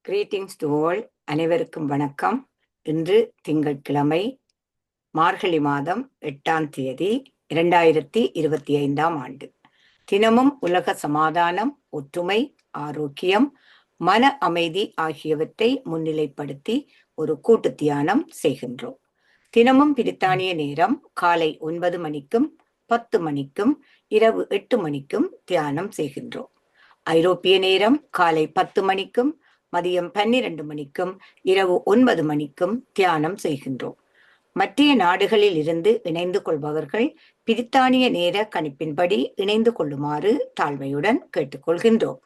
Greetings to all. அனைவருக்கும் வணக்கம். இன்று திங்கட்கிழமை, மார்கழி மாதம் 8ஆம் தேதி 2025ஆம் ஆண்டு. தினமும் உலக சமாதானம், ஒற்றுமை, ஆரோக்கியம், மன அமைதி ஆகியவற்றை முன்னிலைப்படுத்தி ஒரு கூட்டு தியானம் செய்கின்றோம். தினமும் பிரித்தானிய நேரம் காலை 9 மணிக்கும் 10 மணிக்கும் இரவு 8 மணிக்கும் தியானம் செய்கின்றோம். ஐரோப்பிய நேரம் காலை 10 மணிக்கும் மதியம் 12 மணிக்கும் இரவு 9 மணிக்கும் தியானம் செய்கின்றோம். மற்ற நாடுகளில் இருந்து இணைந்து கொள்பவர்கள் பிரித்தானிய நேர கணிப்பின்படி இணைந்து கொள்ளுமாறு தாழ்மையுடன் கேட்டுக்கொள்கின்றோம்.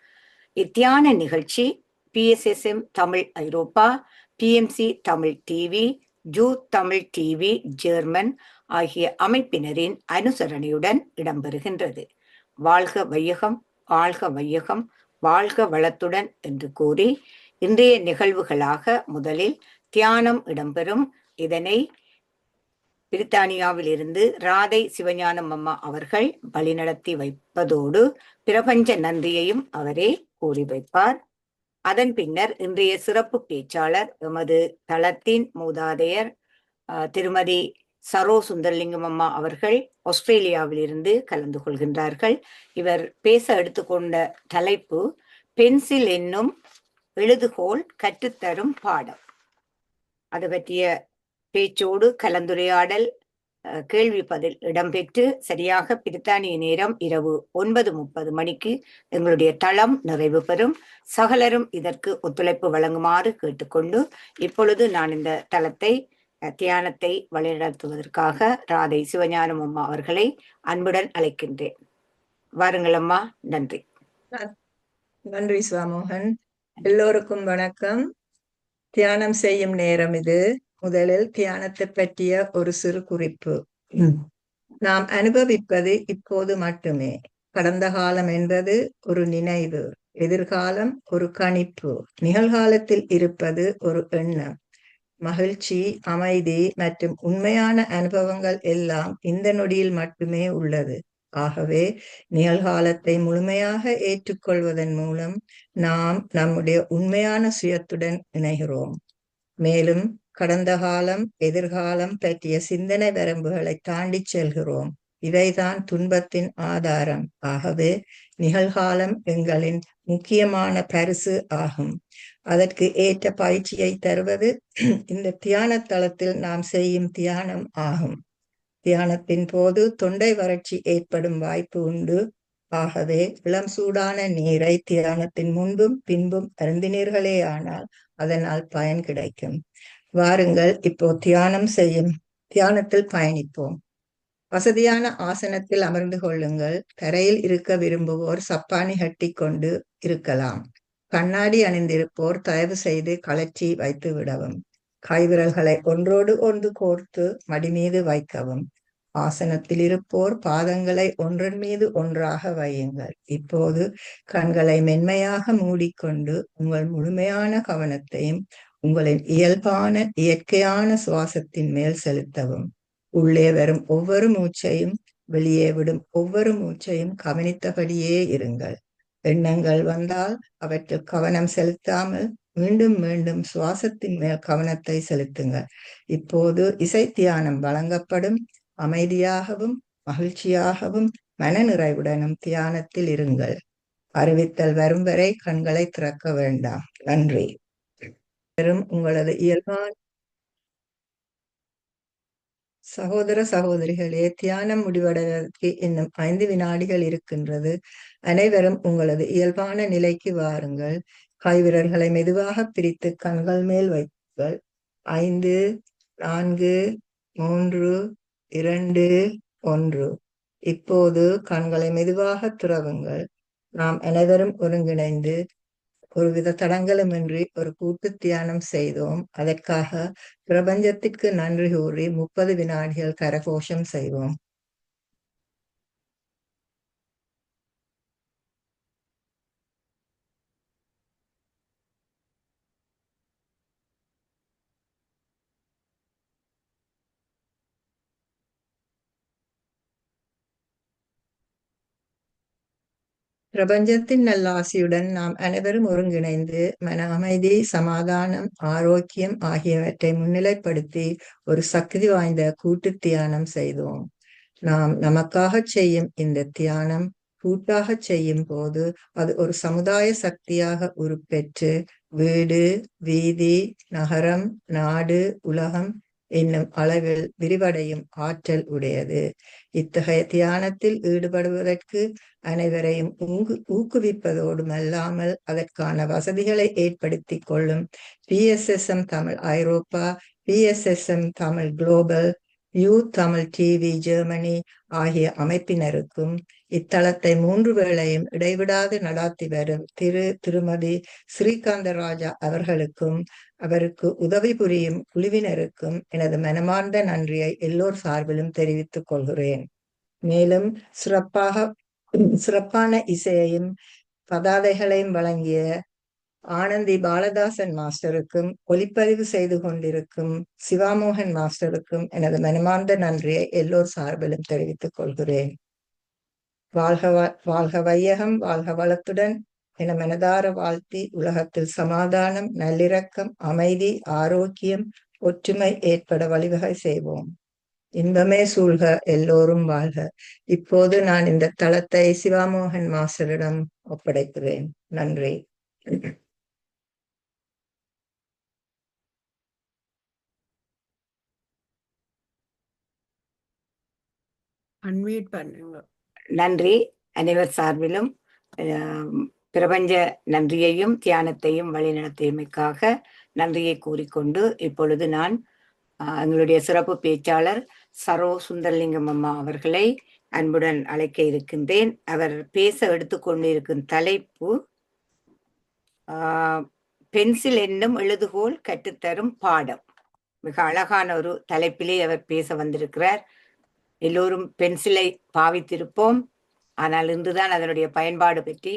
இத்தியான நிகழ்ச்சி PSSM தமிழ் ஐரோப்பா, PMC தமிழ் டிவி, ஜூத் தமிழ் டிவி ஜெர்மன் ஆகிய அமைப்பினரின் அனுசரணையுடன் இடம்பெறுகின்றது. வாழ்க வையகம், வாழ்க வையகம், வாழ்க வளத்துடன் என்று கூறி இன்றைய நிகழ்வுகளாக முதலில் தியானம் இடம்பெறும். இதனை பிரித்தானியாவில் இருந்து ராதை சிவஞானம் அம்மா அவர்கள் வழிநடத்தி வைப்பதோடு பிரபஞ்ச நன்றியையும் அவரே கூறி வைப்பார். அதன் பின்னர் இன்றைய சிறப்பு பேச்சாளர் எமது தளத்தின் மூதாதையர் திருமதி சரோ சுந்தரலிங்கம் அம்மா அவர்கள் ஆஸ்திரேலியாவில் இருந்து கலந்து கொள்கின்றார்கள். இவர் பேச எடுத்துக்கொண்ட தலைப்பு பென்சில் என்னும் எழுதுகோல் கற்றுத்தரும் பாடம். அது பற்றிய பேச்சோடு கலந்துரையாடல், கேள்வி பதில் இடம்பெற்று சரியாக பிரித்தானிய நேரம் இரவு 9:30 மணிக்கு எங்களுடைய தளம் நிறைவு பெறும். சகலரும் இதற்கு ஒத்துழைப்பு வழங்குமாறு கேட்டுக்கொண்டு இப்பொழுது நான் இந்த தளத்தை தியானத்தை வழிநடத்துவதற்காக ராதை சிவஞானம் அம்மா அவர்களை அன்புடன் அழைக்கின்றேன். வாருங்கள் அம்மா. நன்றி. நன்றி சுவாமோகன். எல்லோருக்கும் வணக்கம். தியானம் செய்யும் நேரம் இது. முதலில் தியானத்தை பற்றிய ஒரு சிறு குறிப்பு. நாம் அனுபவிப்பது இப்போது மட்டுமே. கடந்த காலம் என்பது ஒரு நினைவு, எதிர்காலம் ஒரு கணிப்பு, நிகழ்காலத்தில் இருப்பது ஒரு எண்ணம். மகிழ்ச்சி, அமைதி மற்றும் உண்மையான அனுபவங்கள் எல்லாம் இந்த நொடியில் மட்டுமே உள்ளது. ஆகவே நிகழ்காலத்தை முழுமையாக ஏற்றுக்கொள்வதன் மூலம் நாம் நம்முடைய உண்மையான சுயத்துடன் இணைகிறோம். மேலும் கடந்த காலம், எதிர்காலம் பற்றிய சிந்தனை வரம்புகளை தாண்டி செல்கிறோம். இவைதான் துன்பத்தின் ஆதாரம். ஆகவே நிகழ்காலம் எங்களின் முக்கியமான பரிசு ஆகும். அதற்கு ஏற்ற பயிற்சியை தருவது இந்த தியான தளத்தில் நாம் செய்யும் தியானம் ஆகும். தியானத்தின் போது தொண்டை வறட்சி ஏற்படும் வாய்ப்பு உண்டு. ஆகவே இளம் சூடான நீரை தியானத்தின் முன்பும் பின்பும் அருந்தினீர்களே ஆனால் அதனால் பயன் கிடைக்கும். வாருங்கள், இப்போ தியானத்தில் பயணிப்போம். வசதியான ஆசனத்தில் அமர்ந்து கொள்ளுங்கள். தரையில் இருக்க விரும்புவோர் சப்பானி கட்டி கொண்டு இருக்கலாம். கண்ணாடி அணிந்திருப்போர் தயவு செய்து கழற்றி வைத்து விடவும். கைவிரல்களை ஒன்றோடு ஒன்று கோர்த்து மடி மீது வைக்கவும். ஆசனத்தில் இருப்போர் பாதங்களை ஒன்றன் மீது ஒன்றாக வையுங்கள். இப்போது கண்களை மென்மையாக மூடிக்கொண்டு உங்கள் முழுமையான கவனத்தையும் உங்களின் இயல்பான இயற்கையான சுவாசத்தின் மேல் செலுத்தவும். உள்ளே வரும் ஒவ்வொரு மூச்சையும் வெளியே விடும் ஒவ்வொரு மூச்சையும் கவனித்தபடியே இருங்கள். எண்ணங்கள் வந்தால் அவற்றில் கவனம் செலுத்தாமல் மீண்டும் மீண்டும் சுவாசத்தின் மேல் கவனத்தை செலுத்துங்கள். இப்போது இசை தியானம் வழங்கப்படும். அமைதியாகவும் மகிழ்ச்சியாகவும் மன நிறைவுடனும் தியானத்தில் இருங்கள். அறிவித்தல் வரும் வரை கண்களை திறக்க வேண்டாம். நன்றி. உங்களது இயல்பான சகோதர சகோதரிகளே, தியானம் முடிவடைவதற்கு இன்னும் 5 வினாடிகள் இருக்கின்றது. அனைவரும் உங்களது இயல்பான நிலைக்கு வாருங்கள். கைவிரல்களை மெதுவாக பிரித்து கண்கள் மேல் வையுங்கள். 5, 4, 3, 2, 1. இப்போது கண்களை மெதுவாக திறவுங்கள். நாம் அனைவரும் ஒருங்கிணைந்து ஒருவித தடங்களுமின்றி ஒரு கூட்டு தியானம் செய்தோம். அதற்காக பிரபஞ்சத்திற்கு நன்றி கூறி 30 வினாடிகள் கரகோஷம் செய்வோம். பிரபஞ்சத்தின் நல்லாசியுடன் நாம் அனைவரும் ஒருங்கிணைந்து மன அமைதி, சமாதானம், ஆரோக்கியம் ஆகியவற்றை முன்னிலைப்படுத்தி ஒரு சக்தி வாய்ந்த கூட்டு தியானம் செய்தோம். நாம் நமக்காக செய்யும் இந்த தியானம் கூட்டாக செய்யும் போது அது ஒரு சமுதாய சக்தியாக உருப்பெற்று வீடு, வீதி, நகரம், நாடு, உலகம் என்னும் அளவில் விரிவடையும் ஆற்றல் உடையது. இத்தகைய தியானத்தில் ஈடுபடுவதற்கு அனைவரையும் ஊக்குவிப்பதோடும் அல்லாமல் அதற்கான வசதிகளை ஏற்படுத்திக் கொள்ளும் PSSM தமிழ் ஐரோப்பா, PSSM Tamil global, youth Tamil TV Germany ஆகிய அமைப்பினருக்கும் இத்தலத்தை 3 வேளையும் இடைவிடாது நடாத்தி வரும் திருமதி ஸ்ரீகாந்தராஜா அவர்களுக்கும் அவருக்கு உதவி புரியும் குழுவினருக்கும் எனது மனமார்ந்த நன்றியை எல்லோர் சார்பிலும் தெரிவித்துக் கொள்கிறேன். மேலும் சிறப்பான இசையையும் பதாதைகளையும் வழங்கிய ஆனந்தி பாலதாசன் மாஸ்டருக்கும் ஒலிப்பதிவு செய்து கொண்டிருக்கும் சிவாமோகன் மாஸ்டருக்கும் எனது மனமார்ந்த நன்றியை எல்லோர் சார்பிலும் தெரிவித்துக் கொள்கிறேன். வாழ்க வையகம், வாழ்க வளத்துடன் என மனதார வாழ்த்தி உலகத்தில் சமாதானம், நல்லிரக்கம், அமைதி, ஆரோக்கியம், ஒற்றுமை ஏற்பட வழிவகை செய்வோம். இன்பமே சூழ்க, எல்லோரும் வாழ்க. இப்போது நான் இந்த தளத்தை சிவாமோகன் மாஸ்டரிடம் ஒப்படைக்கிறேன். நன்றி. அன்மியூட் பண்ணுங்க. நன்றி. அனைவர் சார்பிலும் பிரபஞ்ச நன்றியையும் தியானத்தையும் வழிநடத்தியமைக்காக நன்றியை கூறிக்கொண்டு இப்பொழுது நான் எங்களுடைய சிறப்பு பேச்சாளர் சரோ சுந்தரலிங்கம் அம்மா அவர்களை அன்புடன் அழைக்க இருக்கின்றேன். அவர் பேச எடுத்துக்கொண்டிருக்கும் தலைப்பு பென்சில் என்னும் எழுதுகோல் கற்றுத்தரும் பாடம். மிக அழகான ஒரு தலைப்பிலே அவர் பேச வந்திருக்கிறார். எல்லோரும் பென்சிலை பாவித்திருப்போம், ஆனால் இன்றுதான் அதனுடைய பயன்பாடு பற்றி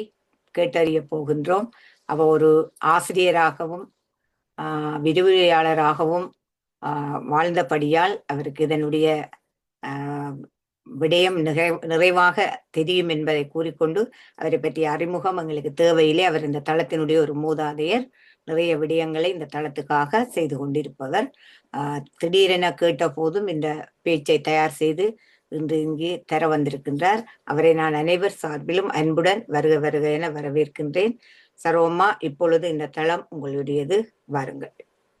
கேட்டறிய போகின்றோம். அவர் ஒரு ஆசிரியராகவும் விரிவுரையாளராகவும் வாழ்ந்தபடியால் அவருக்கு இதனுடைய விடயம் நிறைவாக தெரியும் என்பதை கூறிக்கொண்டு அவரை பற்றிய அறிமுகம் எங்களுக்கு தேவையில்லை. அவர் இந்த தளத்தினுடைய ஒரு மூதாதையர். நிறைய விடயங்களை இந்த தளத்துக்காக செய்து கொண்டிருப்பவர். திடீரென கேட்ட போதும் இந்த பேச்சை தயார் செய்து இன்று இங்கே தர வந்திருக்கின்றார். அவரை நான் அனைவர் சார்பிலும் அன்புடன் வருக வருக என வரவேற்கின்றேன். சரோமா, இப்பொழுது இந்த தளம் உங்களுடையது, வாருங்கள்.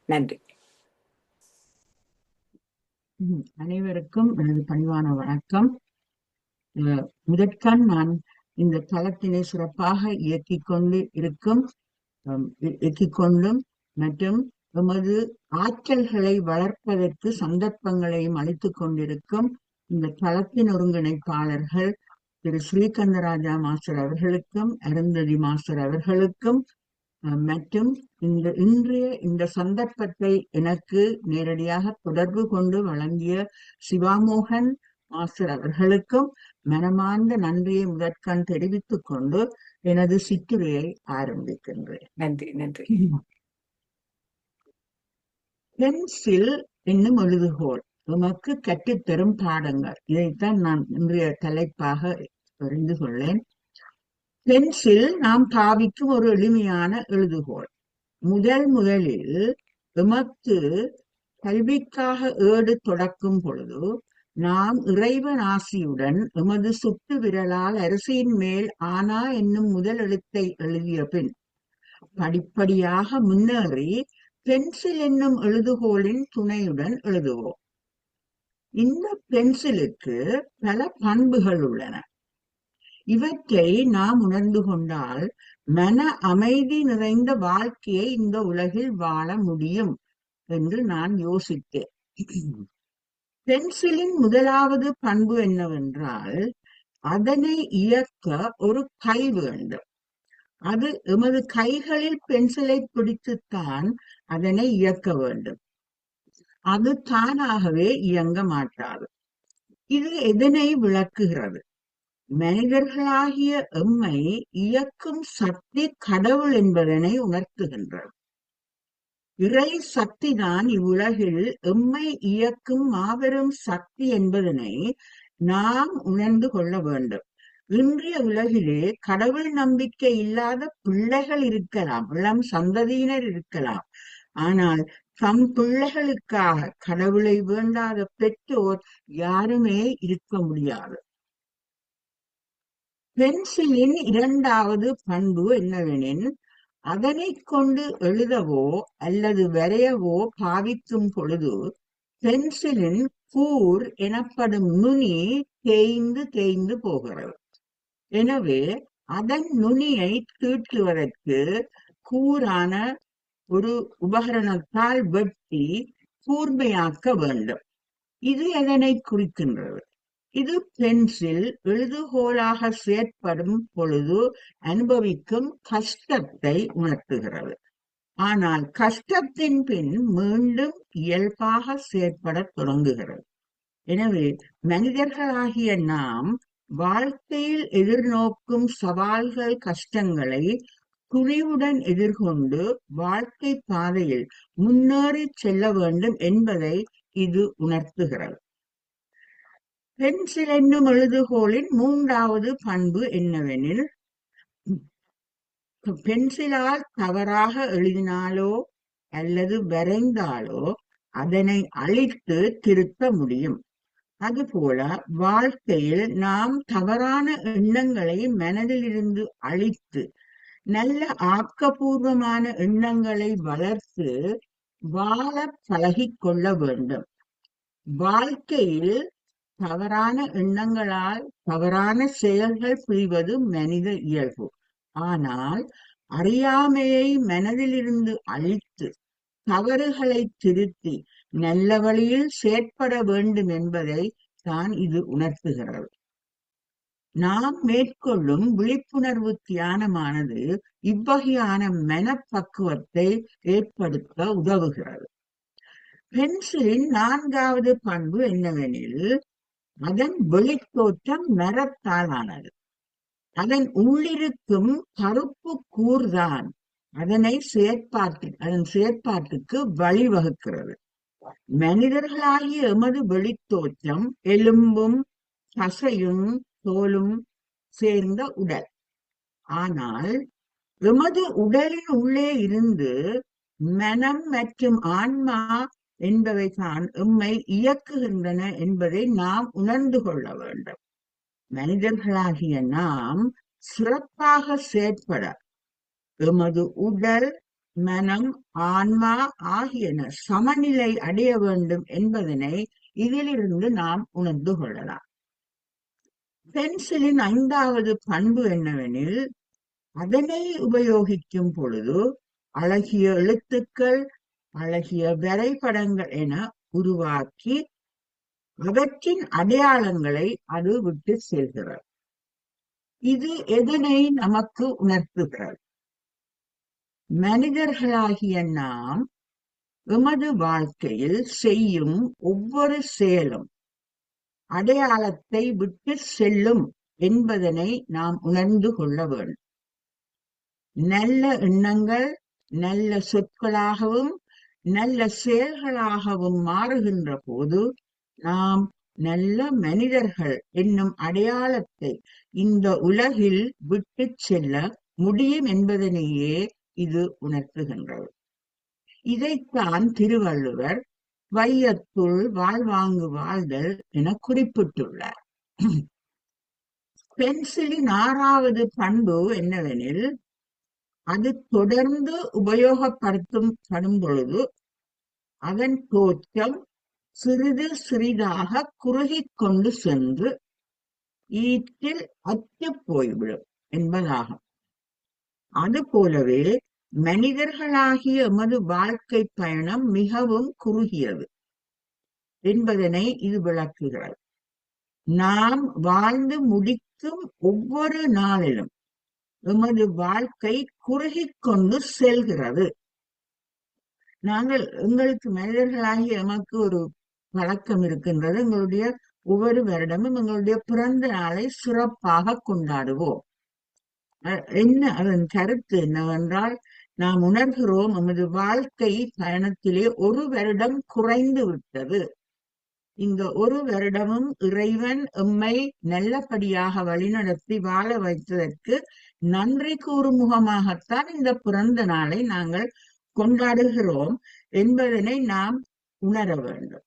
நன்றி. அனைவருக்கும் எனது பணிவான வணக்கம். முதற்கண் நான் இந்த தளத்தினை சிறப்பாக இயக்கிக் கொண்டும் மற்றும் எமது ஆற்றல்களை வளர்ப்பதற்கு சந்தர்ப்பங்களையும் அளித்துக் கொண்டிருக்கும் இந்த தளத்தின் ஒருங்கிணைப்பாளர்கள் திரு ஸ்ரீகந்தராஜா மாஸ்டர் அவர்களுக்கும் அருந்ததி மாஸ்டர் அவர்களுக்கும் மற்றும் இன்றைய இந்த சந்தர்ப்பத்தை எனக்கு நேரடியாக தொடர்பு கொண்டு வழங்கிய சிவாமோகன் மாஸ்டர் அவர்களுக்கும் மனமார்ந்த நன்றியை முதற்கண் தெரிவித்துக் கொண்டு எனது சிற்றுரையை ஆரம்பிக்கின்றேன். நன்றி. நன்றி. பென்சில் என்னும் எழுதுகோல் உமக்கு கற்றுத்தரும் பாடங்கள், இதைத்தான் நான் இன்றைய தலைப்பாக தெரிந்து கொள்ளேன். பென்சில் நாம் பாவிக்கும் ஒரு எளிமையான எழுதுகோல். முதலில் எமக்கு கல்விக்காக ஏடு தொடக்கும் பொழுது நாம் இறைவன் ஆசியுடன் எமது சுட்டு விரலால் அரிசியின் மேல் ஆனா என்னும் முதல் எழுத்தை எழுதிய பின் படிப்படியாக முன்னேறி பென்சில் என்னும் எழுதுகோலின் துணையுடன் எழுதுவோம். இந்த பென்சிலுக்கு பல பண்புகள் உள்ளன. இவற்றை நாம் உணர்ந்து கொண்டால் மன அமைதி நிறைந்த வாழ்க்கையை இந்த உலகில் வாழ முடியும் என்று நான் யோசித்தேன். பென்சிலின் முதலாவது பண்பு என்னவென்றால், அதனை இயக்க ஒரு கை வேண்டும். அது எமது கைகளில் பென்சிலை பிடித்துத்தான் அதனை இயக்க வேண்டும். அது தானாகவே இயங்க மாட்டாது. இது எதனை விளக்குகிறது? மனிதர்களாகிய எம்மை இயக்கும் சக்தி கடவுள் என்பதனை உணர்த்துகின்றது. இறை சக்திதான் இவ்வுலகில் எம்மை இயக்கும் மாபெரும் சக்தி என்பதனை நாம் உணர்ந்து கொள்ள வேண்டும். இன்றைய உலகிலே கடவுள் நம்பிக்கை இல்லாத பிள்ளைகள் இருக்கலாம், இளம் சந்ததியினர் இருக்கலாம். ஆனால் தம் பிள்ளைகளுக்காக கடவுளை வேண்டாத பெற்றோர் யாருமே இருக்க முடியாது. பென்சிலின் இரண்டாவது பண்பு என்னவெனில், அதனைக் கொண்டு எழுதவோ அல்லது வரையவோ பாவிக்கும் பொழுது பென்சிலின் கூர் எனப்படும் நுனி தேய்ந்து தேய்ந்து போகிறது. எனவே அதன் நுனியை தீட்டுவதற்கு கூரான ஒரு உபகரணத்தால் வெட்டி கூர்மையாக்க வேண்டும். இது எதனை குறிக்கின்றது? இது பென்சில் எழுதுகோலாக செயற்படும் பொழுது அனுபவிக்கும் கஷ்டத்தை உணர்த்துகிறது. ஆனால் கஷ்டத்தின் பின் மீண்டும் இயல்பாக செயற்படத் தொடங்குகிறது. எனவே மனிதர்களாகிய நாம் வாழ்க்கையில் எதிர்நோக்கும் சவால்கள், கஷ்டங்களை துணிவுடன் எதிர்கொண்டு வாழ்க்கை பாதையில் முன்னேறி செல்ல வேண்டும் என்பதை இது உணர்த்துகிறது. பென்சில் என்னும் எழுதுகோலின் மூன்றாவது பண்பு என்னவெனில், பென்சிலால் தவறாக எழுதினாலோ அல்லது வரைந்தாலோ அதனை அழித்து திருத்த முடியும். அதுபோல வாழ்க்கையில் நாம் தவறான எண்ணங்களை மனதிலிருந்து அழித்து நல்ல ஆக்கப்பூர்வமான எண்ணங்களை வளர்த்து வாழ பழகிக் கொள்ள வேண்டும். வாழ்க்கையில் தவறான எண்ணங்களால் தவறான செயல்கள் புரிவது மனித இயல்பு. ஆனால் அறியாமையை மனதிலிருந்து அழித்து தவறுகளை திருத்தி நல்ல வழியில் செயற்பட வேண்டும் என்பதை தான் இது உணர்த்துகிறது. நாம் மேற்கொள்ளும் விழிப்புணர்வு தியானமானது இவ்வகையான மனப்பக்குவத்தை ஏற்படுத்த உதவுகிறது. பென்சிலின் நான்காவது பண்பு என்னவெனில், அதன் வெளித்தோற்றம் மரத்தாலானது. அதன் உள்ளிருக்கும் கருப்பு கூர்தான் அதன் செயற்பாட்டுக்கு வழிவகுக்கிறது. மனிதர்களாகிய எமது வெளித்தோற்றம் எலும்பும் தசையும் தோலும் சேர்ந்த உடல். ஆனால் எமது உடலின் உள்ளே இருந்து மனம் மற்றும் ஆன்மா என்பவை தான் எம்மை இயக்குகின்றன என்பதை நாம் உணர்ந்து கொள்ள வேண்டும். மனிதர்களாகிய நாம் சிறப்பாக செயற்பட எமது உடல், மனம், ஆன்மா ஆகியன சமநிலை அடைய வேண்டும் என்பதனை இதிலிருந்து நாம் உணர்ந்து கொள்ளலாம். பென்சிலின் ஐந்தாவது பண்பு என்னவெனில், அதனை உபயோகிக்கும் பொழுது அழகிய எழுத்துக்கள், அழகிய வரைபடங்கள் என உருவாக்கி அவற்றின் அடையாளங்களை அது விட்டு செல்கிறது. இது எதனை நமக்கு உணர்த்துகிறது? மனிதர்களாகிய நாம் எமது வாழ்க்கையில் செய்யும் ஒவ்வொரு செயலும் அடையாளத்தை விட்டு செல்லும் என்பதனை நாம் உணர்ந்து கொள்ள வேண்டும். நல்ல எண்ணங்கள் நல்ல சொற்களாகவும் நல்ல செயல்களாகவும் மாறுகின்ற போது நாம் நல்ல மனிதர்கள் என்னும் அடையாளத்தை இந்த உலகில் விட்டு செல்ல முடியும் என்பதனையே இது உணர்த்துகின்றது. இதைத்தான் திருவள்ளுவர் வையத்துள் வாழ்வாங்கு வாழ்தல் என குறிப்பிட்டுள்ளார். பென்சிலின் ஆறாவது பண்பு என்னவெனில், அது தொடர்ந்து உபயோகப்படுத்தப்படும் பொழுது அதன் தோற்றம் சிறிது சிறிதாக குறுகிக் கொண்டு சென்று ஈற்றில் அற்று போய்விடும் என்பதாகும். அதுபோலவே மனிதர்களாகிய எமது வாழ்க்கை பயணம் மிகவும் குறுகியது என்பதனை இது விளக்குகிறது. நாம் வாழ்ந்து முடிக்கும் ஒவ்வொரு நாளிலும் எமது வாழ்க்கை குறுகிக் கொண்டு செல்கிறது. எங்களுக்கு மனிதர்களாகிய எமக்கு ஒரு பழக்கம் இருக்கின்றது. எங்களுடைய ஒவ்வொரு வருடமும் எங்களுடைய பிறந்த நாளை சிறப்பாக கொண்டாடுவோம். என்ன அதன் கருத்து என்னவென்றால், நாம் உணர்கிறோம் நமது வாழ்க்கை பயணத்திலே ஒரு வருடம் குறைந்து விட்டது. இந்த ஒரு வருடமும் இறைவன் எம்மை நல்லபடியாக வழிநடத்தி வாழ வைத்ததற்கு நன்றி கூறும் முகமாகத்தான் இந்த பிறந்த நாளை நாங்கள் கொண்டாடுகிறோம் என்பதனை நாம் உணர வேண்டும்.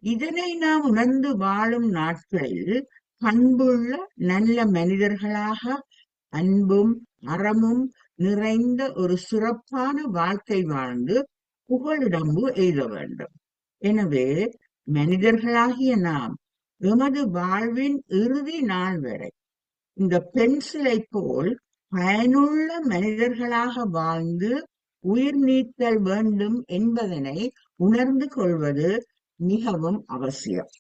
இதனை நாம் உணர்ந்து வாழும் நாட்களில் பண்புள்ள நல்ல மனிதர்களாக அன்பும் அறமும் நிறைந்த ஒரு சிறப்பான வாழ்க்கை வாழ்ந்து புகழிடம்பு எய்த வேண்டும். எனவே மனிதர்களாகிய நாம் எமது வாழ்வின் இறுதி நாள் வரை இந்த பென்சிலை போல் பயனுள்ள மனிதர்களாக வாழ்ந்து உயிர் நீத்தல் வேண்டும் என்பதனை உணர்ந்து கொள்வது மிகவும் அவசியம்.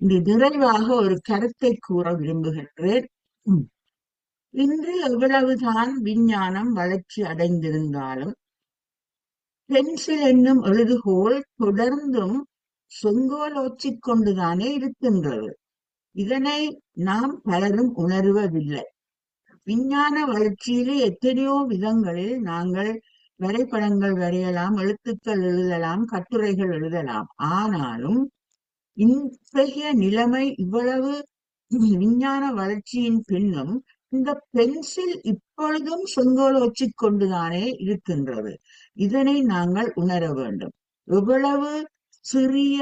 இந்த நிறைவாக ஒரு கருத்தை கூற விரும்புகின்றேன். இன்று எவ்வளவுதான் விஞ்ஞானம் வளர்ச்சி அடைந்திருந்தாலும் பென்சில் என்னும் எழுதுகோல் தொடர்ந்தும் செங்கோலோச்சிக் கொண்டுதானே இருக்கின்றது. இதனை நாம் பலரும் உணர்வதில்லை. விஞ்ஞான வளர்ச்சியிலே எத்தனையோ விதங்களில் நாங்கள் வரைபடங்கள் வரையலாம், எழுத்துக்கள் எழுதலாம், கட்டுரைகள் எழுதலாம். ஆனாலும் இத்தகைய நிலைமை இவ்வளவு விஞ்ஞான வளர்ச்சியின் பின்னும் இந்த பென்சில் இப்பொழுதும் செங்கோலோச்சிக் கொண்டுதானே இருக்கின்றது. இதனை நாங்கள் உணர வேண்டும். எவ்வளவு சிறிய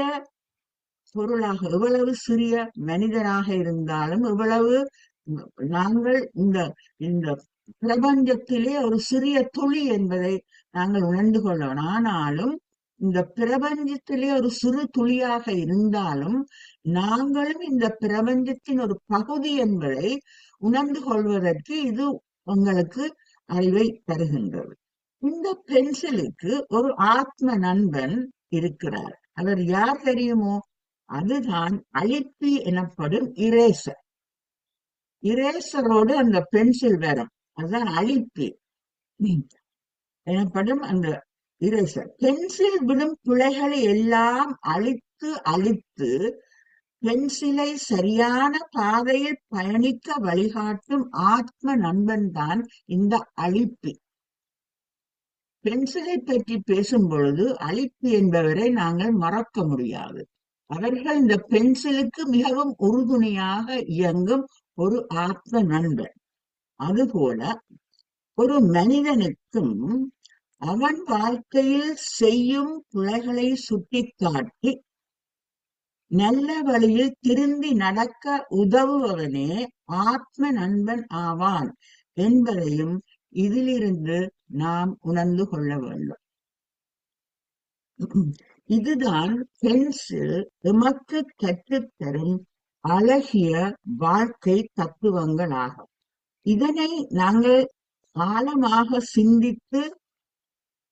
பொருளாக, எவ்வளவு சிறிய மனிதராக இருந்தாலும், எவ்வளவு நாங்கள் இந்த இந்த பிரபஞ்சத்திலே ஒரு சிறிய துளி என்பதை நாங்கள் உணர்ந்து கொள்ளணும். ஆனாலும் இந்த பிரபஞ்சத்திலே ஒரு சிறு துளியாக இருந்தாலும் நாங்களும் இந்த பிரபஞ்சத்தின் ஒரு பகுதி என்பதை உணர்ந்து கொள்வதற்கு இது உங்களுக்கு அறிவை தருகின்றது. இந்த பென்சிலுக்கு ஒரு ஆத்ம நண்பன் இருக்கிறார். அவர் யார் தெரியுமோ? அதுதான் அழிப்பி எனப்படும் இரேசர். இரேசரோடு அந்த பென்சில் வரும். அதுதான் அழிப்பி எனப்படும் அந்த இரேசர். பென்சில் விடும் பிழைகளை எல்லாம் அழித்து அழித்து பென்சிலை சரியான பாதையில் பயணிக்க வழிகாட்டும் ஆத்ம நண்பன் தான் இந்த அழிப்பி. பென்சிலை பற்றி பேசும் பொழுது அழிப்பி என்பவரை நாங்கள் மறக்க முடியாது. அவர்கள் இந்த பென்சிலுக்கு மிகவும் உறுதுணையாக இயங்கும் ஒரு ஆத்ம நண்பன். அதுபோல ஒரு மனிதனுக்கும் அவன் வாழ்க்கையில் செய்யும் பிழைகளை சுட்டிக்காட்டி நல்ல வழியில் திருந்தி நடக்க உதவுபவனே ஆத்ம நண்பன் ஆவான் என்பதையும் இதிலிருந்து நாம் உணர்ந்து கொள்ள வேண்டும். இதுதான் பென்சில் எமக்கு கற்றுத்தரும் அழகிய வாழ்க்கை தத்துவங்களாகும். இதனை நாங்கள் ஆழமாக சிந்தித்து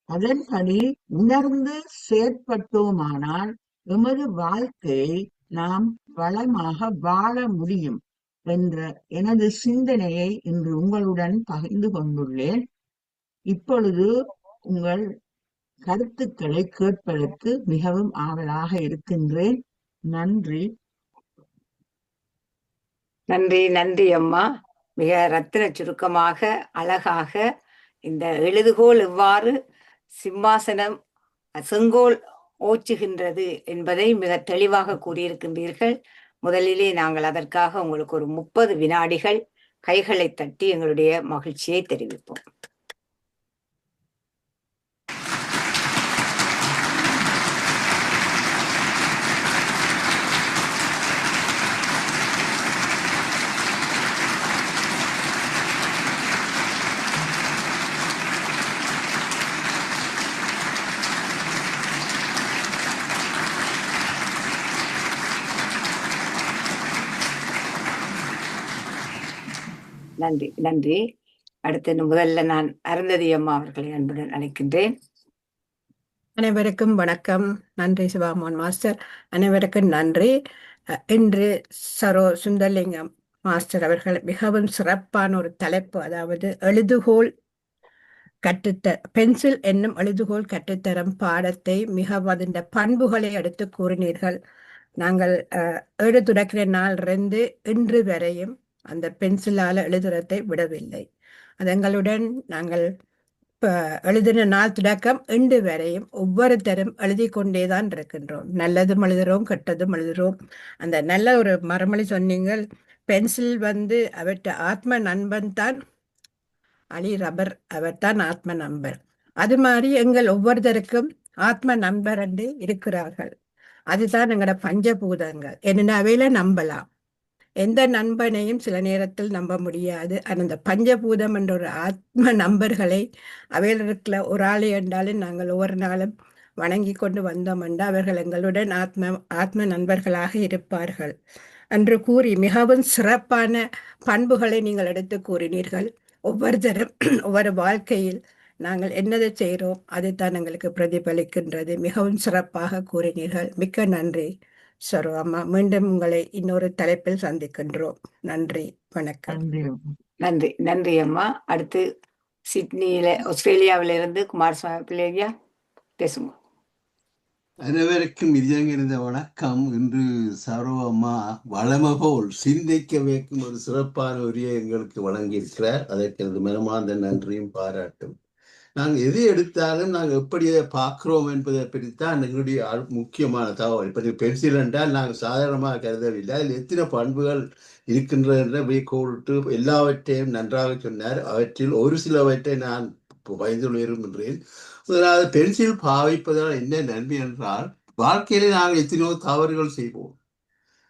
அதன்படி உணர்ந்து செயற்பட்டோமானால் எமது வாழ்க்கையை நாம் வளமாக வாழ முடியும் என்ற எனது சிந்தனையை இன்று உங்களுடன் பகிர்ந்து கொண்டுள்ளேன். இப்பொழுது உங்கள் கருத்துக்களை கேட்பதற்கு மிகவும் ஆவலாக இருக்கின்றேன். நன்றி. நன்றி, நன்றி அம்மா. மிக ரத்தின சுருக்கமாக அழகாக இந்த எழுதுகோல் எவ்வாறு சிம்மாசனம் செங்கோல் ஓச்சுகின்றது என்பதை மிக தெளிவாக கூறியிருக்கின்றீர்கள். முதலிலே நாங்கள் அதற்காக உங்களுக்கு ஒரு 30 வினாடிகள் கைகளை தட்டி எங்களுடைய மகிழ்ச்சியை தெரிவிப்போம். நன்றி, நன்றி. அடுத்து முதல்ல நான் அருந்ததி அம்மா அவர்களை அன்புடன் அழைக்கின்றேன். அனைவருக்கும் வணக்கம். நன்றி சிவாமோகன் மாஸ்டர். அனைவருக்கும் நன்றி. இன்று சரோ சுந்தரலிங்கம் மாஸ்டர் அவர்கள் மிகவும் சிறப்பான ஒரு தலைப்பு, அதாவது எழுதுகோல் பென்சில் என்னும் எழுதுகோல் கற்றுத்தரும் பாடத்தை மிகவும் அதன் பண்புகளை எடுத்து கூறினீர்கள். நாங்கள் ஏடு துறக்கிற நாளிலிருந்து இன்று வரையும் அந்த பென்சிலால் எழுதுறதை விடவில்லை. அது எங்களுடன் நாங்கள் எழுதின நாள் தொடக்கம் இன்று வரையும் ஒவ்வொருத்தரும் எழுதி கொண்டேதான் இருக்கின்றோம். நல்லதும் எழுதுறோம், கெட்டதும் எழுதுறோம். அந்த நல்ல ஒரு மறுமொழி சொன்னீங்கள், பென்சில் வந்து அவற்றை ஆத்ம நண்பன் தான், அலி ரப்பர் அவர்தான் ஆத்ம நண்பர். அது மாதிரி எங்கள் ஒவ்வொருத்தருக்கும் ஆத்ம நண்பர் என்று இருக்கிறார்கள். அதுதான் எங்களோட பஞ்சபூதங்கள். என்னென்ன அவையில நம்பலாம். எந்த நண்பனையும் சில நேரத்தில் நம்ப முடியாது. அந்த பஞ்சபூதம் என்ற ஒரு ஆத்ம நண்பர்களை அவையில் இருக்கிற ஒரு ஆளை என்றாலும் நாங்கள் ஒவ்வொரு நாளும் வணங்கி கொண்டு வந்தோம் என்றால் அவர்கள் எங்களுடன் ஆத்ம நண்பர்களாக இருப்பார்கள் என்று கூறி மிகவும் சிறப்பான பண்புகளை நீங்கள் எடுத்து கூறினீர்கள். ஒவ்வொருத்தரும் ஒவ்வொரு வாழ்க்கையில் நாங்கள் என்னதை செய்கிறோம் அதுதான் எங்களுக்கு பிரதிபலிக்கின்றது. மிகவும் சிறப்பாக கூறினீர்கள். மிக்க நன்றி சரோ அம்மா. மீண்டும் உங்களை இன்னொரு தலைப்பில் சந்திக்கின்றோம். நன்றி, வணக்கம். நன்றி. நன்றி நன்றி அம்மா. அடுத்து சிட்னியில ஆஸ்திரேலியாவிலிருந்து குமாரசுவாமி பிள்ளையா பேசுங்க. அனைவருக்கும் இதயங்கிருந்த வணக்கம். இன்று சரோ அம்மா வளமை போல் சிந்திக்க வைக்கும் ஒரு சிறப்பான உரையை எங்களுக்கு வழங்கியிருக்கிறார். அதற்கு எனது மனமார்ந்த நன்றியும் பாராட்டும். நாங்கள் எது எடுத்தாலும் நாங்கள் எப்படி அதை பார்க்கிறோம் என்பதை பற்றித்தான் எங்களுடைய முக்கியமான தகவல். இப்போ பென்சில் என்றால் நாங்கள் சாதாரணமாக கருதவில்லை, அதில் எத்தனை பண்புகள் இருக்கின்றன என்ற கோட்டு எல்லாவற்றையும் நன்றாக சொன்னார். அவற்றில் ஒரு சிலவற்றை நான் பயந்து விரும்புகின்றேன். முதலாவது, பென்சில் பாவிப்பதால் என்ன நன்மை என்றால், வாழ்க்கையிலே நாங்கள் எத்தனையோ தவறுகள் செய்வோம்.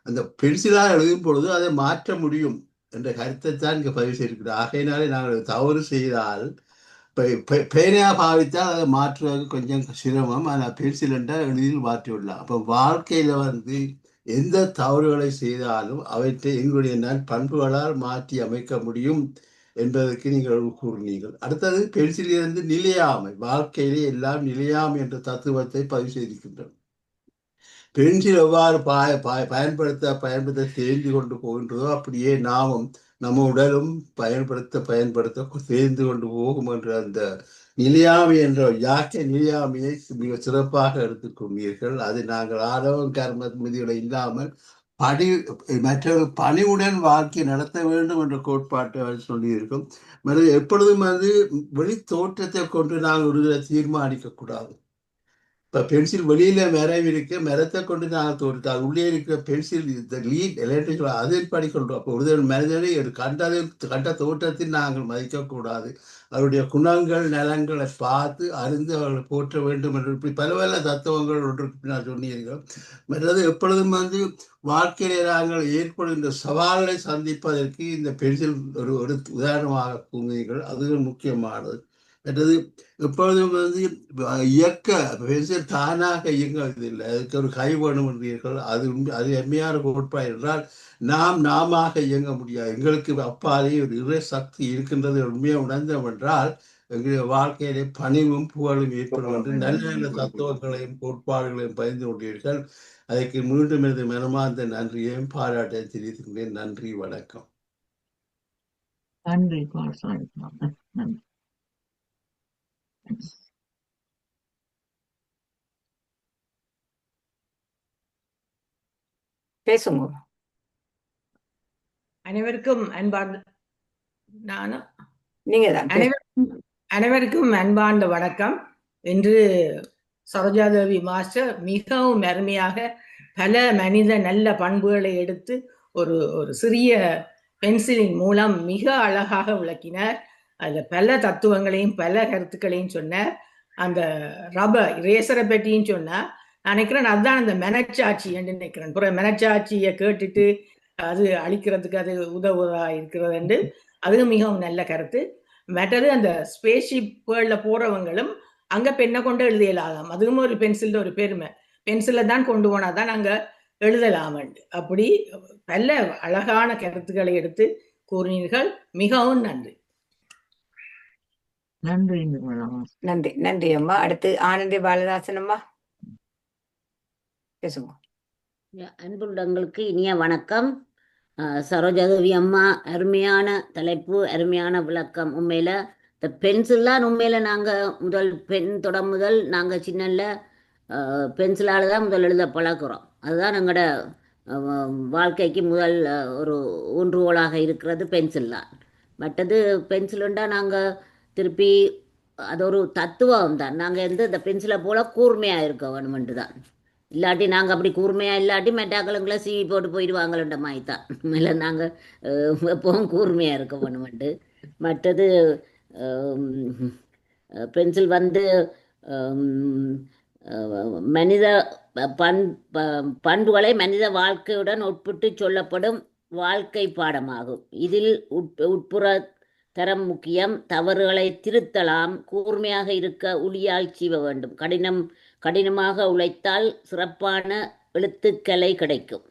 அந்த பென்சிலால் எழுதும் பொழுது அதை மாற்ற முடியும் என்ற கருத்தை தான் இங்கே பதிவு செய்திருக்கிறார். ஆகையினாலே நாங்கள் தவறு செய்தால் பேனையாக பாவித்தால் அதை மாற்றுவது கொஞ்சம் சிரமம். ஆனால் பென்சில் என்றால் எளிதில் மாற்றிவிடலாம். அப்போ வாழ்க்கையில் வந்து எந்த தவறுகளை செய்தாலும் அவற்றை எங்களுடைய பண்புகளால் மாற்றி அமைக்க முடியும் என்பதற்கு நீங்கள் கூறினீர்கள். அடுத்தது, பென்சிலிருந்து நிலையாமை, வாழ்க்கையிலே எல்லாம் நிலையாமை என்ற தத்துவத்தை பதிவு செய்திருக்கின்றோம். பென்சில் எவ்வாறு பயன்படுத்த தேர்ந்து கொண்டு போகின்றதோ அப்படியே நாமும் நம்ம உடலும் பயன்படுத்த தேர்ந்து கொண்டு போகும் என்ற அந்த நிலையாமை என்ற யாக்கை நிலையாமையை மிக சிறப்பாக எடுத்துக்கொண்டீர்கள். அது நாங்கள் ஆடவம் கர்ம மிதிகளை இல்லாமல் மற்றொரு பணிவுடன் வாழ்க்கை நடத்த வேண்டும் என்ற கோட்பாட்டை சொல்லியிருக்கும். எப்பொழுதும் வந்து வெளி தோற்றத்தை கொண்டு நாங்கள் ஒரு தீர்மானிக்க கூடாது. இப்போ பென்சில் வெளியில மரம் இருக்கு, மரத்தை கொண்டு நாங்கள் தோற்று அது உள்ளே இருக்கிற பென்சில் லீட் எலக்ட்ரிக் அதில் படிக்கொண்டோம். அப்போ ஒரு மனிதனை கண்ட தோற்றத்தில் நாங்கள் மதிக்கக்கூடாது. அவருடைய குணங்கள் நலங்களை பார்த்து அறிந்து அவர்களை போற்ற வேண்டும் என்று இப்படி பல பல தத்துவங்கள் ஒன்றுக்கு நான் சொன்னீர்கள். மற்றது, எப்பொழுதும் வந்து வாழ்க்கையிலே நாங்கள் ஏற்படுகின்ற சவால்களை சந்திப்பதற்கு இந்த பென்சில் ஒரு உதாரணமாக கூறினீர்கள். அதுவும் முக்கியமானது. மற்றது, எப்பொழுதும் வந்து பென்சில் தானாக இயங்குவதில்லை, அதுக்கு ஒரு கை வேணும் என்றீர்கள். அது எம்மையான கோட்பாடு என்றால் நாம இயங்க முடியாது. எங்களுக்கு அப்பாலே ஒரு இறை சக்தி இருக்கின்றது உண்மையை உணர்ந்தோம் என்றால் எங்களுடைய வாழ்க்கையிலே பணிவும் புகழும் ஏற்படும் என்று நல்ல நல்ல தத்துவங்களையும் கோட்பாடுகளையும் பகிர்ந்து கொண்டீர்கள். அதற்கு மீண்டும் எனது மனமார்ந்த நன்றியையும் பாராட்டையும் தெரிவிக்கின்றேன். நன்றி, வணக்கம். நன்றி. நன்றி. பேசுங்க. அனைவருக்கும் அன்பார்ந்த நீங்க தான் அனைவருக்கும் அன்பார்ந்த வணக்கம். இன்று சரோஜாதேவி மாஸ்டர் மிகவும் அருமையாக பல மனித நல்ல பண்புகளை எடுத்து ஒரு சிறிய பென்சிலின் மூலம் மிக அழகாக விளக்கினார். அதில் பல தத்துவங்களையும் பல கருத்துக்களையும் சொன்னார். அந்த ரப்பர் இரேசரை பற்றியும் சொன்னார். நான் நினைக்கிறேன் அதுதான் அந்த மனச்சாட்சி என்று நினைக்கிறேன். அப்புறம் மனச்சாட்சியை கேட்டுட்டு அது அழிக்கிறதுக்கு அது உதவுவதா இருக்கிறது என்று அதுவும் மிகவும் நல்ல கருத்து. மற்றது, அந்த ஸ்பேஸ்ஷிப் வேர்ல்ட்ல போறவங்களும் அங்க பெண்ணை கொண்டு எழுதியலாதாம். அதுவும் ஒரு பென்சில் ஒரு பெருமை. பென்சிலை தான் கொண்டு போனாதான் அங்க எழுதலாம். அப்படி பல அழகான கருத்துக்களை எடுத்து கூறினீர்கள். மிகவும் நன்றி. நன்றி. நன்றி நன்றி அம்மா. அடுத்து ஆனந்தி பாலதாசன் அம்மா பேசுங்க. அன்புள்ளங்களுக்கு இனிய வணக்கம். சரோஜாதேவி அம்மா அருமையான தலைப்பு, அருமையான விளக்கம். உண்மையில இந்த பென்சில் தான் உண்மையில நாங்கள் முதல் நாங்கள் சின்னல பென்சிலால் தான் முதல் எழுத பழக்கிறோம். அதுதான் எங்களோட வாழ்க்கைக்கு முதல் ஒரு ஊன்றுகோலாக இருக்கிறது பென்சில் தான். மற்றது பென்சிலுண்டா நாங்கள் திருப்பி அது ஒரு தத்துவம் தான். நாங்கள் இந்த பென்சிலை போல கூர்மையாக இருக்க வேணுமென்று தான். இல்லாட்டி நாங்கள் அப்படி கூர்மையாக இல்லாட்டி மெட்டாக்களுங்களை சீவி போட்டு போயிடுவாங்கள்ன்ற மாதிரி தான். இல்லை நாங்கள் எப்பவும் கூர்மையாக இருக்க வேணுமெண்டு. மற்றது பென்சில் வந்து மனித பண்புகளை மனித வாழ்க்கையுடன் ஒப்பிட்டு சொல்லப்படும் வாழ்க்கை பாடமாகும். இதில் உட்புற தரம் முக்கியம். தவறுகளை திருத்தலாம். கூர்மையாக இருக்க உளியால் சீவ வேண்டும். கடினமாக உழைத்தால் சிறப்பான எழுத்துக்களை கிடைக்கும்.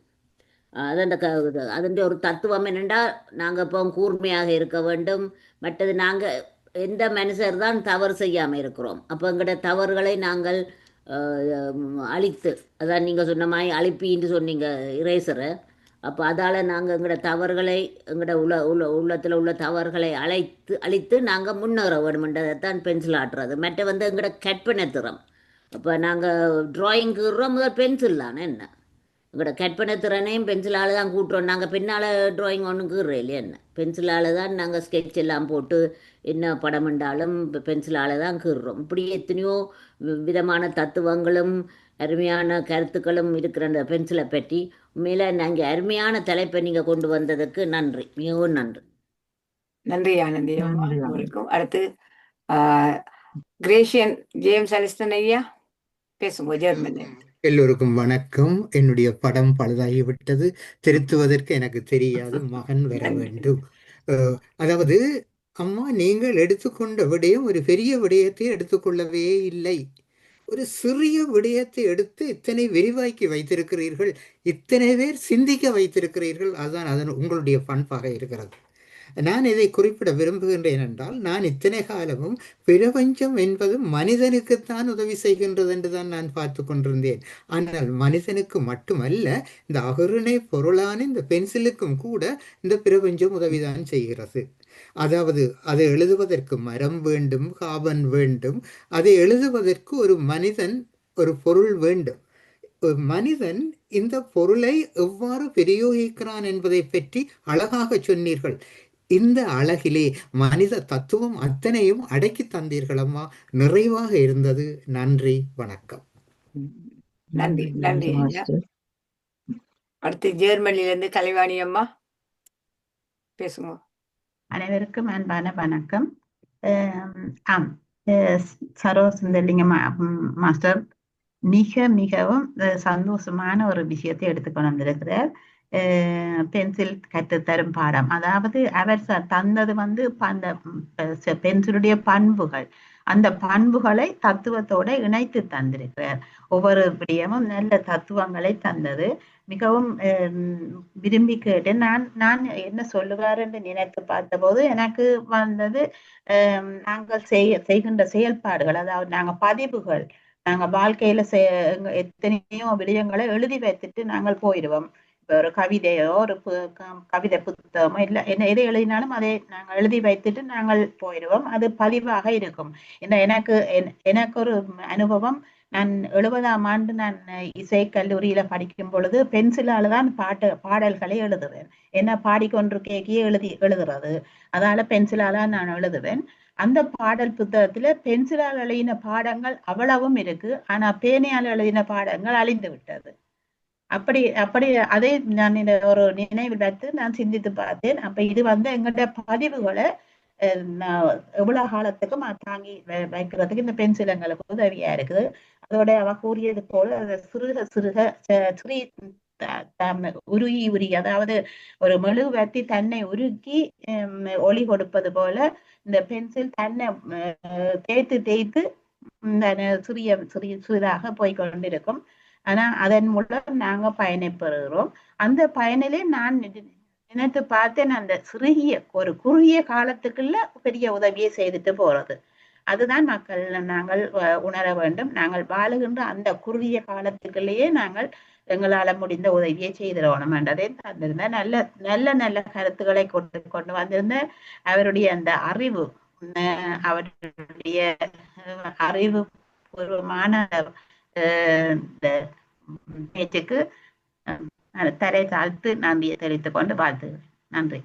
அதன் ஒரு தத்துவம் என்னென்னா, நாங்கள் இப்போ கூர்மையாக இருக்க வேண்டும். மற்றது நாங்கள் எந்த மனுஷர் தான் தவறு செய்யாமல் இருக்கிறோம். அப்போ எங்களோட தவறுகளை நாங்கள் அழித்து, அதான் நீங்கள் சொன்ன மாதிரி அழிப்பின்னு சொன்னீங்க இரேசரை. அப்போ அதால் நாங்கள் எங்களோட தவறுகளை, எங்களோட உள்ளத்தில் உள்ள தவறுகளை அழித்து நாங்கள் முன்னேற வேணுமென்றதைத்தான் பென்சில் ஆட்டுறது. மற்ற எங்களோட கற்பனை திறம். அப்போ நாங்கள் ட்ராயிங்கிறோம், முதல் பென்சில் தானே என்ன, எங்களோட கற்பனை திறனையும் பென்சிலால் தான் கூட்டுறோம். நாங்கள் பின்னால் ட்ராயிங் ஒன்றும் கீறோம் இல்லையா என்ன, பென்சிலால் தான் நாங்கள் ஸ்கெட்ச் எல்லாம் போட்டு என்ன படம் என்றாலும் பென்சிலால் தான் கீறுறோம். இப்படி எத்தனையோ விதமான தத்துவங்களும் அருமையான கருத்துக்களும் இருக்கிற அந்த பென்சிலை பற்றி உண்மையில நாங்கள் அருமையான தலைப்பை நீங்கள் கொண்டு வந்ததுக்கு நன்றி, மிகவும் நன்றி. நன்றி ஆனந்தி உங்களுக்கும். அடுத்து கிரேஷியன் ஜேம்ஸ் அலிஸ்டன் ஐயா பேசுங்க, ஜெர்மனி. எல்லோருக்கும் வணக்கம். என்னுடைய படம் பழுதாகிவிட்டது, திருத்துவதற்கு எனக்கு தெரியாது, மகன் வர வேண்டும். அதாவது அம்மா, நீங்கள் எடுத்துக்கொண்ட விடயம் ஒரு பெரிய விடயத்தை எடுத்துக்கொள்ளவே இல்லை. ஒரு சிறிய விடயத்தை எடுத்து இத்தனை விரிவாக்கி வைத்திருக்கிறீர்கள், இத்தனை பேர் சிந்திக்க வைத்திருக்கிறீர்கள். அதுதான் அதன் உங்களுடைய பண்பாக இருக்கிறது. நான் இதை குறிப்பிட விரும்புகின்றேன் என்றால், நான் இத்தனை காலமும் பிரபஞ்சம் என்பது மனிதனுக்குத்தான் உதவி செய்கின்றது என்றுதான் நான் பார்த்து கொண்டிருந்தேன். ஆனால் மனிதனுக்கு மட்டுமல்ல, இந்த அகருணை பொருளான இந்த பென்சிலுக்கும் கூட இந்த பிரபஞ்சம் உதவிதான் செய்கிறது. அதாவது அதை எழுதுவதற்கு மரம் வேண்டும், காபன் வேண்டும், அதை எழுதுவதற்கு ஒரு மனிதன், ஒரு பொருள் வேண்டும். ஒரு மனிதன் இந்த பொருளை எவ்வாறு பிரயோகிக்கிறான் என்பதை பற்றி அழகாக சொன்னீர்கள். இந்த அழகிலே மனித தத்துவம் அத்தனையும் அடக்கி தந்தீர்களம்மா, நிறைவாக இருந்தது. நன்றி, வணக்கம். நன்றி நன்றி. அடுத்து ஜெர்மனியிலிருந்து கலைவாணி அம்மா பேசுங்க. அனைவருக்கும் அன்பான வணக்கம். சரோசுந்தரலிங்க மாஸ்டர் மிகவும் சந்தோஷமான ஒரு விஷயத்தை எடுத்துக்கொண்டு வந்திருக்கிறார். பென்சில் கற்றுத்தரும் பாடம், அதாவது அவர் தந்தது அந்த பென்சிலுடைய பண்புகள், அந்த பண்புகளை தத்துவத்தோட இணைத்து தந்திருக்கிறார். ஒவ்வொரு விடயமும் நல்ல தத்துவங்களை தந்தது. மிகவும் விரும்பி கேட்டு நான் என்ன சொல்லுவார் என்று நினைத்து பார்த்த போது எனக்கு வந்தது, நாங்கள் செய்கின்ற செயல்பாடுகள், அதாவது நாங்கள் பதிவுகள், நாங்கள் வாழ்க்கையில எத்தனையோ விடயங்களை எழுதி வைத்துட்டு நாங்கள் போயிடுவோம். இப்போ ஒரு கவிதையோ ஒரு கவிதை புத்தகமோ இல்லை, என்ன எதை எழுதினாலும் அதை நாங்கள் எழுதி வைத்துட்டு நாங்கள் போயிடுவோம். அது பதிவாக இருக்கும். எனக்கு ஒரு அனுபவம், நான் 70ஆம் ஆண்டு நான் இசை கல்லூரியில படிக்கும் பொழுது பென்சிலால தான் பாடல்களை எழுதுவேன். என்ன பாடிக்கொண்டிருக்கே எழுதுறது, அதால பென்சிலால நான் எழுதுவேன். அந்த பாடல் புத்தகத்துல பென்சிலால் எழுதின பாடங்கள் அவ்வளவும் இருக்கு, ஆனா பேனையால் எழுதின பாடங்கள் அழிந்து விட்டது. அப்படி அதை நான் ஒரு நினைவில் வைத்து நான் சிந்தித்து பார்த்தேன். அப்ப இது எங்கள்ட பதிவுகளை எவ்வளவு காலத்துக்கும் தாங்கி வைக்கிறதுக்கு இந்த பென்சில் எங்களுக்கு உதவியா இருக்குது. அதோட அவ கூறியது போல சிறி உருகி, அதாவது ஒரு மெழுகுவர்த்தி தன்னை உருக்கி ஒளி கொடுப்பது போல இந்த பென்சில் தன்னை தேய்த்து சிறிதாக போய்கொண்டிருக்கும். ஆனா அதன் மூலம் நாங்க பயனை பெறுகிறோம். அந்த பயனிலே நான் நினைத்து பார்த்தேன், அந்த குறுகிய காலத்துக்குள்ள பெரிய உதவியை செய்துட்டு போறது. அதுதான் மக்கள் நாங்கள் உணர வேண்டும். நாங்கள் வாழுகின்ற அந்த குறுகிய காலத்துக்குள்ளேயே நாங்கள் எங்களால முடிந்த உதவியை செய்திடணும் என்றதை தந்திருந்த நல்ல கருத்துக்களை கொண்டு வந்திருந்த அவருடைய அந்த அறிவு பூர்வமான பேச்சுக்கு தலை தாழ்த்து நன்றியை தெரிவித்துக் கொண்டு வாழ்த்துகிறேன். நன்றி.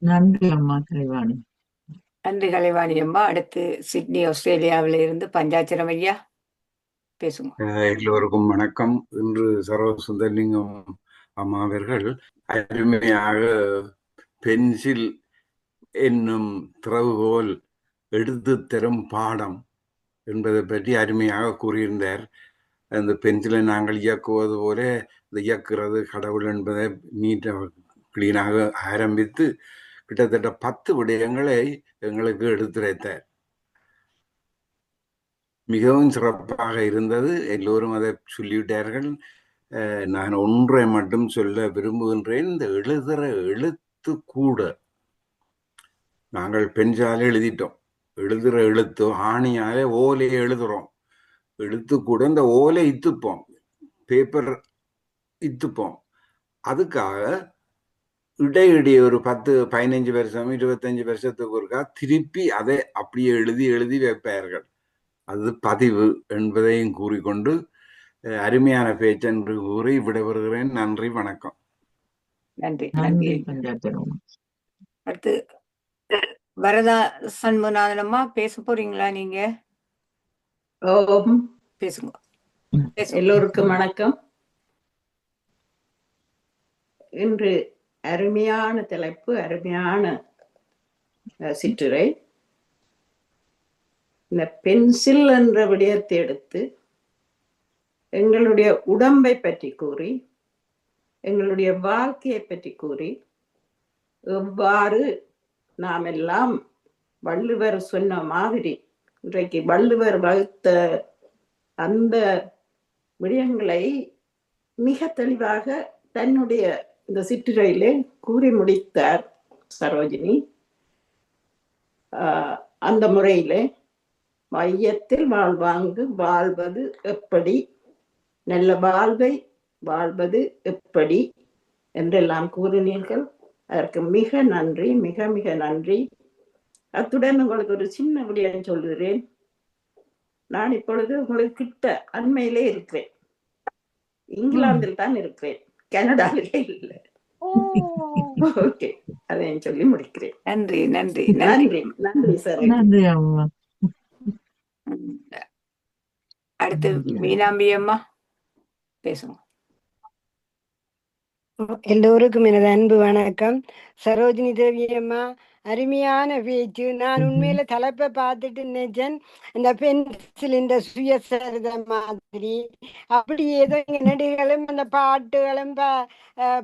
நன்றி அம்மா கலைவாணி. நன்றி கலைவாணி அம்மா. அடுத்து சிட்னி ஆஸ்திரேலியாவில இருந்து பஞ்சாச்சரம் ஐயா பேசுங்க. எல்லோருக்கும் வணக்கம். இன்று சரவ சுந்தரலிங்கம் அம்மா அவர்கள் அருமையாக பென்சில் என்னும் திறவுகோல் எடுத்து தரும் பாடம் என்பதை பற்றி அருமையாக கூறியிருந்தார். அந்த பென்சிலை நாங்கள் இயக்குவது போல இந்த இயக்குறது கடவுள் என்பதை நீட்டாக கிளீனாக ஆரம்பித்து கிட்டத்தட்ட 10 விடயங்களை எங்களுக்கு எடுத்துரைத்தார். மிகவும் சிறப்பாக இருந்தது. எல்லோரும் அதை சொல்லிவிட்டார்கள். நான் ஒன்றை மட்டும் சொல்ல விரும்புகின்றேன். இந்த எழுதுகிற எழுத்து கூட நாங்கள் பென்சாலே எழுதிட்டோம். எழுதுகிற எழுத்து ஆணியாலே ஓலையை எழுதுறோம். எழுத்து கூட இந்த ஓலை இத்துப்போம், பேப்பர் இத்துப்போம். அதுக்காக இடையிடையே ஒரு 10-15 வருஷம் 25 வருஷத்துக்கு ஒருக்கா திருப்பி அதை அப்படியே எழுதி வைப்பார்கள். அது பதிவு என்பதையும் கூறிக்கொண்டு அருமையான பேச்சென்று கூறி விடைபெறுகிறேன். நன்றி, வணக்கம். நன்றி நன்றி நன்றி. பஞ்சாச்சரம். அடுத்து வரதா சண்முகநாதனம்மா பேச போறீங்களா? நீங்க பேசுங்க. பேசுங்க. எல்லோருக்கும் வணக்கம். இன்று அருமையான தலைப்பு, அருமையான சிற்றுரை. இந்த பென்சில் என்ற விடயத்தை எடுத்து எங்களுடைய உடம்பை பற்றி கூறி, எங்களுடைய வாழ்க்கையை பற்றி கூறி, எவ்வாறு நாம் எல்லாம் வள்ளுவர் சொன்ன மாதிரி இன்றைக்கு வள்ளுவர் வகுத்த அந்த விடயங்களை மிக தெளிவாக தன்னுடைய இந்த சிற்றுரையிலே கூறி முடித்தார் சரோஜினி. அந்த முறையிலே மையத்தில் வாழ்வாங்கு வாழ்வது எப்படி, நல்ல வாழ்வை வாழ்வது எப்படி என்றெல்லாம் கூறினீர்கள். அதற்கு மிக நன்றி, மிக மிக நன்றி. அத்துடன் உங்களுக்கு ஒரு சின்ன விடயம் சொல்கிறேன். நான் இப்பொழுது உங்களுக்கு கிட்ட அண்மையிலே இருக்கிறேன். இங்கிலாந்தில் தான் இருக்கிறேன், கனடாவிலே இல்லை. ஓகே, அதை சொல்லி முடிக்கிறேன். நன்றி நன்றி நன்றி நன்றி சார். நன்றி அம்மா. அடுத்து மீனாம்பி அம்மா பேசுங்க. எல்லோருக்கும் எனது அன்பு வணக்கம். சரோஜினி தேவி அம்மா, அருமையான பேச்சு. நான் உண்மையில தலைப்பை பார்த்துட்டு நினைச்சேன், இந்த பென்சில் இந்த சுயசரித மாதிரி அப்படி ஏதோ நடிகளும் அந்த பாட்டுகளும்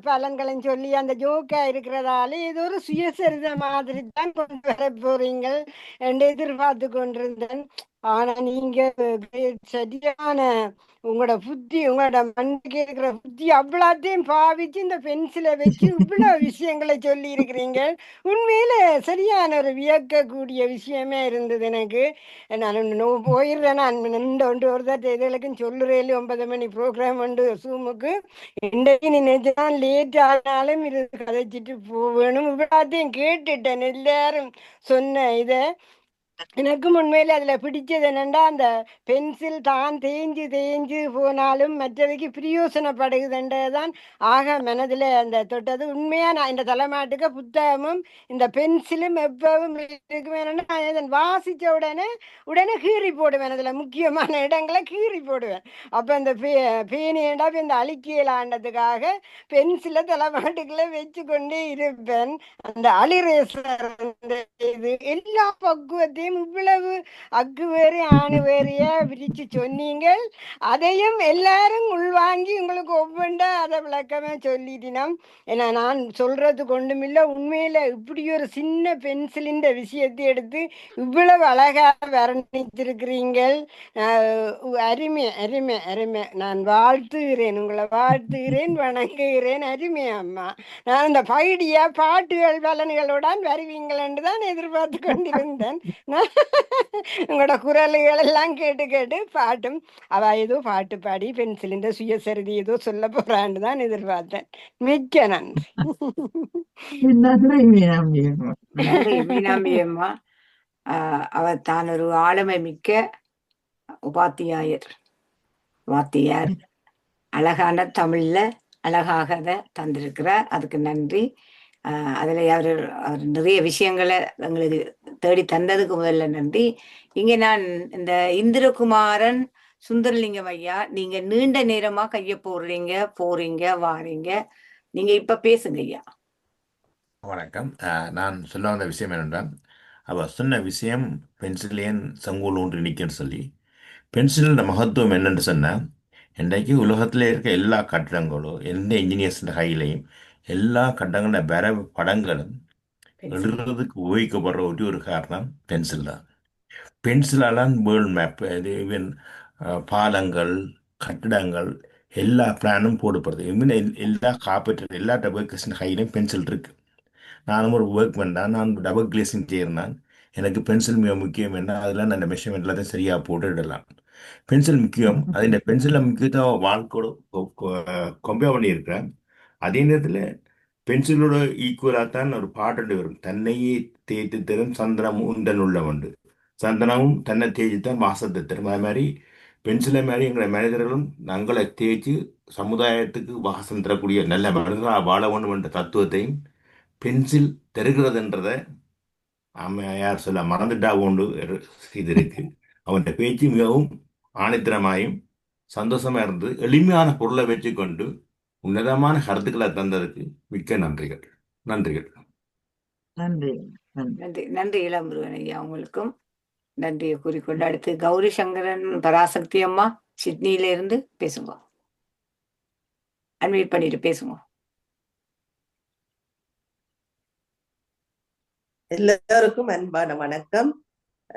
பலன்களும் சொல்லி அந்த ஜோக்கா இருக்கிறதால ஏதோ ஒரு சுயசரித மாதிரி தான் கொண்டு வர போறீங்க என்று எதிர்பார்த்து கொண்டிருந்தேன். ஆனா நீங்க சரியான உங்களோட புத்தி, உங்களோட மண்ணுக்கு இருக்கிற புத்தி அவ்வளோத்தையும் பாவிச்சு இந்த பென்சிலை வச்சு இவ்வளவு விஷயங்களை சொல்லி இருக்கிறீங்க. உண்மையில சரியான ஒரு வியக்கக்கூடிய விஷயமே இருந்தது எனக்கு. நான் போயிடுறேன். நான் ஒன்று ஒரு தான் இதுகளுக்கும் சொல்லுறேன். 9 மணி ப்ரோக்ராம் உண்டு சூமுக்கு. இன்றைக்கு நினைச்சுதான் லேட் ஆனாலும் இது கதைச்சிட்டு போகணும். இவ்வளோத்தையும் கேட்டுட்டேன் எல்லாரும் சொன்ன இதை. எனக்கும் உண்மையில அதுல பிடிச்சது என்னண்டா, அந்த பென்சில் தான் தேஞ்சு போனாலும் மற்றவைக்கு பிரயோசனப்படுகுதுன்றதுதான் ஆக மனதுல அந்த தொட்டது. உண்மையா நான் இந்த தலைமாட்டுக்கு புத்தகமும் இந்த பென்சிலும் எப்பவும் இருக்குமே. வாசிச்ச உடனே கீறி போடுவேன். அதுல முக்கியமான இடங்களை கீறி போடுவேன். அப்ப இந்த பேனியண்டா இந்த அழிக்கையிலாண்டதுக்காக பென்சிலை தலைமாட்டுக்குள்ள வச்சு கொண்டே இருப்பேன். அந்த அலிரேசர் இது எல்லா பக்குவத்தையும் இவ்வளவு அக்கு வேறு ஆணு வேறையா பிரிச்சு சொன்னீங்க. அதையும் எல்லாரும் உள்வாங்கி உங்களுக்கு ஒவ்வொன்றா அதை விளக்கமே சொல்லிட்டினோம். ஏன்னா நான் சொல்றது கொண்டுமில்ல, உண்மையில இப்படி ஒரு சின்ன பென்சிலின் விஷயத்தை எடுத்து இவ்வளவு அழகா வர்ணிச்சிருக்கிறீங்க. அருமை அருமை அருமை. நான் வாழ்த்துகிறேன், உங்களை வாழ்த்துகிறேன், வணங்குகிறேன். அருமை அம்மா. நான் இந்த பைடியா பாட்டுகள் பலன்களுடன் வருவீங்கள் என்று தான் எதிர்பார்த்து கொண்டிருந்தேன். உங்களோட குரல்கள் எல்லாம் கேட்டு பாட்டும் அவ ஏதோ பாட்டு பாடி பென்சிலின் சுயசரிதி ஏதோ சொல்ல போறான்னு தான் எதிர்பார்த்தேன். மிக்க நன்றி. நன்றி மீனாம்பி அம்மா. நன்றி மீனாம்பி அம்மா. அவர் தான் ஒரு ஆளுமை மிக்க வாத்தியார். அழகான தமிழ்ல அழகாக அதை தந்திருக்கிறார். அதுக்கு நன்றி. அதுல அவர் நிறைய விஷயங்களை எங்களுக்கு தேடி தந்ததுக்கு முதல்ல நன்றி. இங்க நான் இந்த இந்திரகுமாரன் சுந்தரலிங்கம் ஐயா, நீங்க நீண்ட நேரமா கைய போறீங்க வாரீங்க, நீங்க இப்ப பேசுங்க ஐயா. வணக்கம். நான் சொல்ல வந்த விஷயம் என்னென்றால், அவர் சொன்ன விஷயம் பென்சில் ஏன் சங்கூல் ஒன்று நிற்குன்னு சொல்லி, பென்சிலோட மகத்துவம் என்னென்னு சொன்னால், இன்றைக்கு உலகத்தில் இருக்க எல்லா கட்டடங்களும் எந்த இன்ஜினியர்ஸ் கையிலையும் எல்லா கட்டங்களோட வர படங்களும் எழுதுறதுக்கு உபயோகிக்கப்படுற ஒரு காரணம் பென்சில் தான். பென்சிலால் வேர்ல்ட் மேப், இது ஈவன் பாலங்கள், கட்டிடங்கள், எல்லா பிளானும் போடப்படுது. ஈவன் எல்லா காப்பீட்டு எல்லா டபுள் கையிலையும் பென்சில் இருக்குது. நானும் ஒரு ஒர்க் பண்ணேன், நான் டபுள் கிளேசிங் செய்கிறேன். எனக்கு பென்சில் மிக முக்கியம் என்ன, அதெல்லாம் நான் மெஷர்மெண்ட் எல்லாத்தையும் சரியாக போட்டுடலாம். பென்சில் முக்கியம், அது இந்த பென்சிலில் முக்கியத்துவ வாழ்க்கையோட கம்பேர் பண்ணியிருக்கிறேன். அதே நேரத்தில் பென்சிலோட ஈக்குவலாக தான் ஒரு பாட்டு வரும், தன்னையே தேய்த்து தரும் சந்திரம் உண்டன் உள்ள உண்டு, சந்தனமும் தன்னை தேய்ச்சி தான் வாசத்தை தரும். அது மாதிரி பென்சிலை மாதிரி எங்களை மனிதர்களும் நாங்களை தேய்ச்சி சமுதாயத்துக்கு வாசம் தரக்கூடிய நல்ல மனிதர்களாக வாழ வேண்டும் என்ற தத்துவத்தையும் பென்சில் தருகிறதுன்றதை யார் சொல்ல மறந்துட்டா கொண்டு இது இருக்கு. அவன் பேச்சு மிகவும் ஆணித்தரமாயும் சந்தோஷமா இருந்து எளிமையான பொருளை வச்சுக்கொண்டு உன்னதமான கருத்துக்களை தந்ததுக்கு மிக்க நன்றிகள். நன்றிகள். நன்றி. நன்றி. நன்றி இளம்புருவன் ஐயா, உங்களுக்கும் நன்றியை கூறிக்கொண்டு அடுத்து கௌரி சங்கரன் பராசக்தி அம்மா சிட்னியில இருந்து பேசுங்க. அன்மியூட் பண்ணிட்டு பேசுங்க. எல்லோருக்கும் அன்பான வணக்கம்.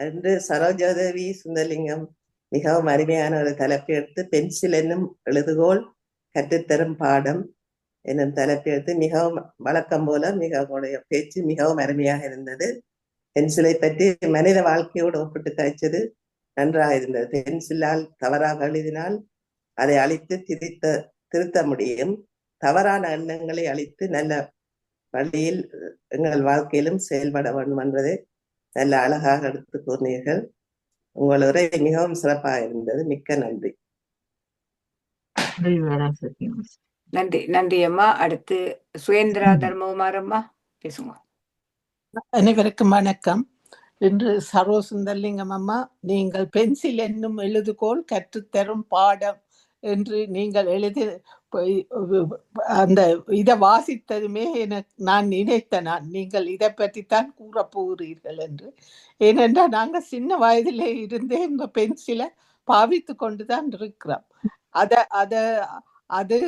இன்று சரோஜாதேவி சுந்தரலிங்கம் மிகவும் அருமையான ஒரு தலைப்பு எடுத்து பென்சில் என்னும் எழுதுகோள் கற்றுத்தரும் பாடம் என்னும் தலைப்பு எடுத்து மிகவும் வழக்கம் போல மிகவும் பேச்சு மிகவும் அருமையாக இருந்தது. பென்சிலை பற்றி மனித வாழ்க்கையோடு ஒப்பிட்டு காய்ச்சது நன்றாக இருந்தது. பென்சிலால் தவறாக எழுதினால் அதை அழித்து திருத்த முடியும். தவறான எண்ணங்களை அழித்து நல்ல வழியில் எங்கள் வாழ்க்கையிலும் செயல்பட வேண்டும் என்பதை நல்ல அழகாக எடுத்து கூறினீர்கள். உங்கள் உரை மிகவும் சிறப்பாக இருந்தது. மிக்க நன்றி. நன்றி. நன்றி அம்மா. அடுத்து சுயேந்திரா தர்மகுமார் அம்மா பேசுங்க. அனைவருக்கும் வணக்கம். இன்று சரோ சுந்தரலிங்கம் அம்மா, நீங்கள் பென்சில் என்னும் எழுதுகோள் கற்றுத்தரும் பாடம் என்று நீங்கள் எழுதி அந்த இதை வாசித்ததுமே நான் நினைத்தேன், நீங்கள் இதை பற்றித்தான் கூற போகிறீர்கள் என்று. ஏனென்றால் நாங்கள் சின்ன வயதிலே இருந்தே இந்த பென்சிலை பாவித்து கொண்டுதான் இருக்கிறோம். அது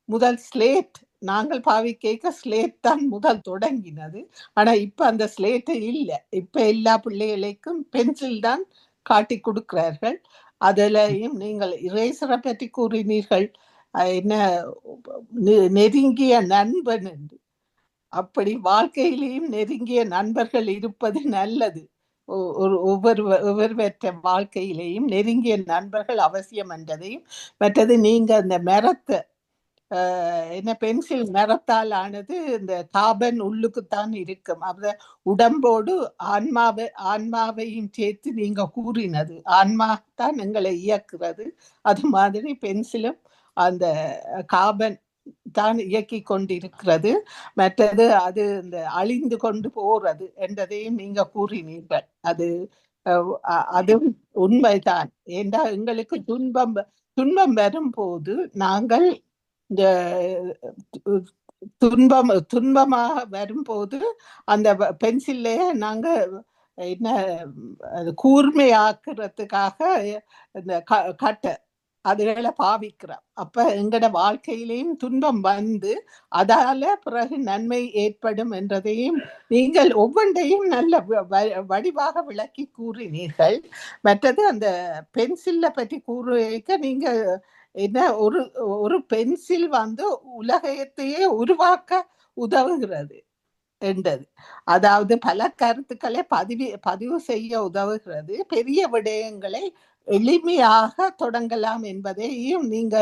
முதல் ஸ்லேட், நாங்கள் பாவிக்க ஸ்லேட் தான் முதல் தொடங்கினது. ஆனா இப்ப அந்த ஸ்லேட்டு இல்லை. இப்ப எல்லா பிள்ளைகளுக்கும் பென்சில் தான் காட்டி கொடுக்கிறார்கள். அதுலயும் நீங்கள் இரேசரை பற்றி கூறினீர்கள், என்ன நெருங்கிய நண்பன் என்று. அப்படி வாழ்க்கையிலேயும் நெருங்கிய நண்பர்கள் இருப்பது நல்லது. ஒவ்வொருவற்ற வாழ்க்கையிலேயும் நெருங்கிய நண்பர்கள் அவசியம் என்றதையும், மற்றது நீங்க அந்த மரத்தை என்ன பென்சில் மரத்தால் ஆனது, இந்த கார்பன் உள்ளுக்குத்தான் இருக்கும். அத உடம்போடு ஆன்மாவையும் சேர்த்து நீங்க கூறினது, ஆன்மா தான் எங்களை இயக்குறது. அது மாதிரி பென்சிலும் அந்த கார்பன் தான் இயக்கி கொண்டிருக்கிறது. மற்றது அது இந்த அழிந்து கொண்டு போறது என்றதையும் நீங்க கூறினீர்கள். அது உண்மைதான். ஏண்டா எங்களுக்கு துன்பம் வரும்போது நாங்கள் இந்த துன்பமாக வரும்போது அந்த பென்சில்லையே நாங்க என்ன கூர்மையாக்குறதுக்காக இந்த கட்டை அதுகளை பாவிக்கிறோம். அப்ப எங்கட வாழ்க்கையிலையும் துன்பம் வந்து அதால பிறகு நன்மை ஏற்படும் என்றதையும் நீங்கள் ஒவ்வொன்றையும் நல்ல வடிவாக விளக்கி கூறினீர்கள். மற்றது அந்த பென்சில்ல பற்றி கூறுவதற்கு நீங்க என்ன ஒரு பென்சில் வந்து உலகத்தையே உருவாக்க உதவுகிறது என்றது. அதாவது பல கருத்துக்களை பதிவு செய்ய உதவுகிறது. பெரிய விடயங்களை எளிமையாக தொடங்கலாம் என்பதையும் நீங்க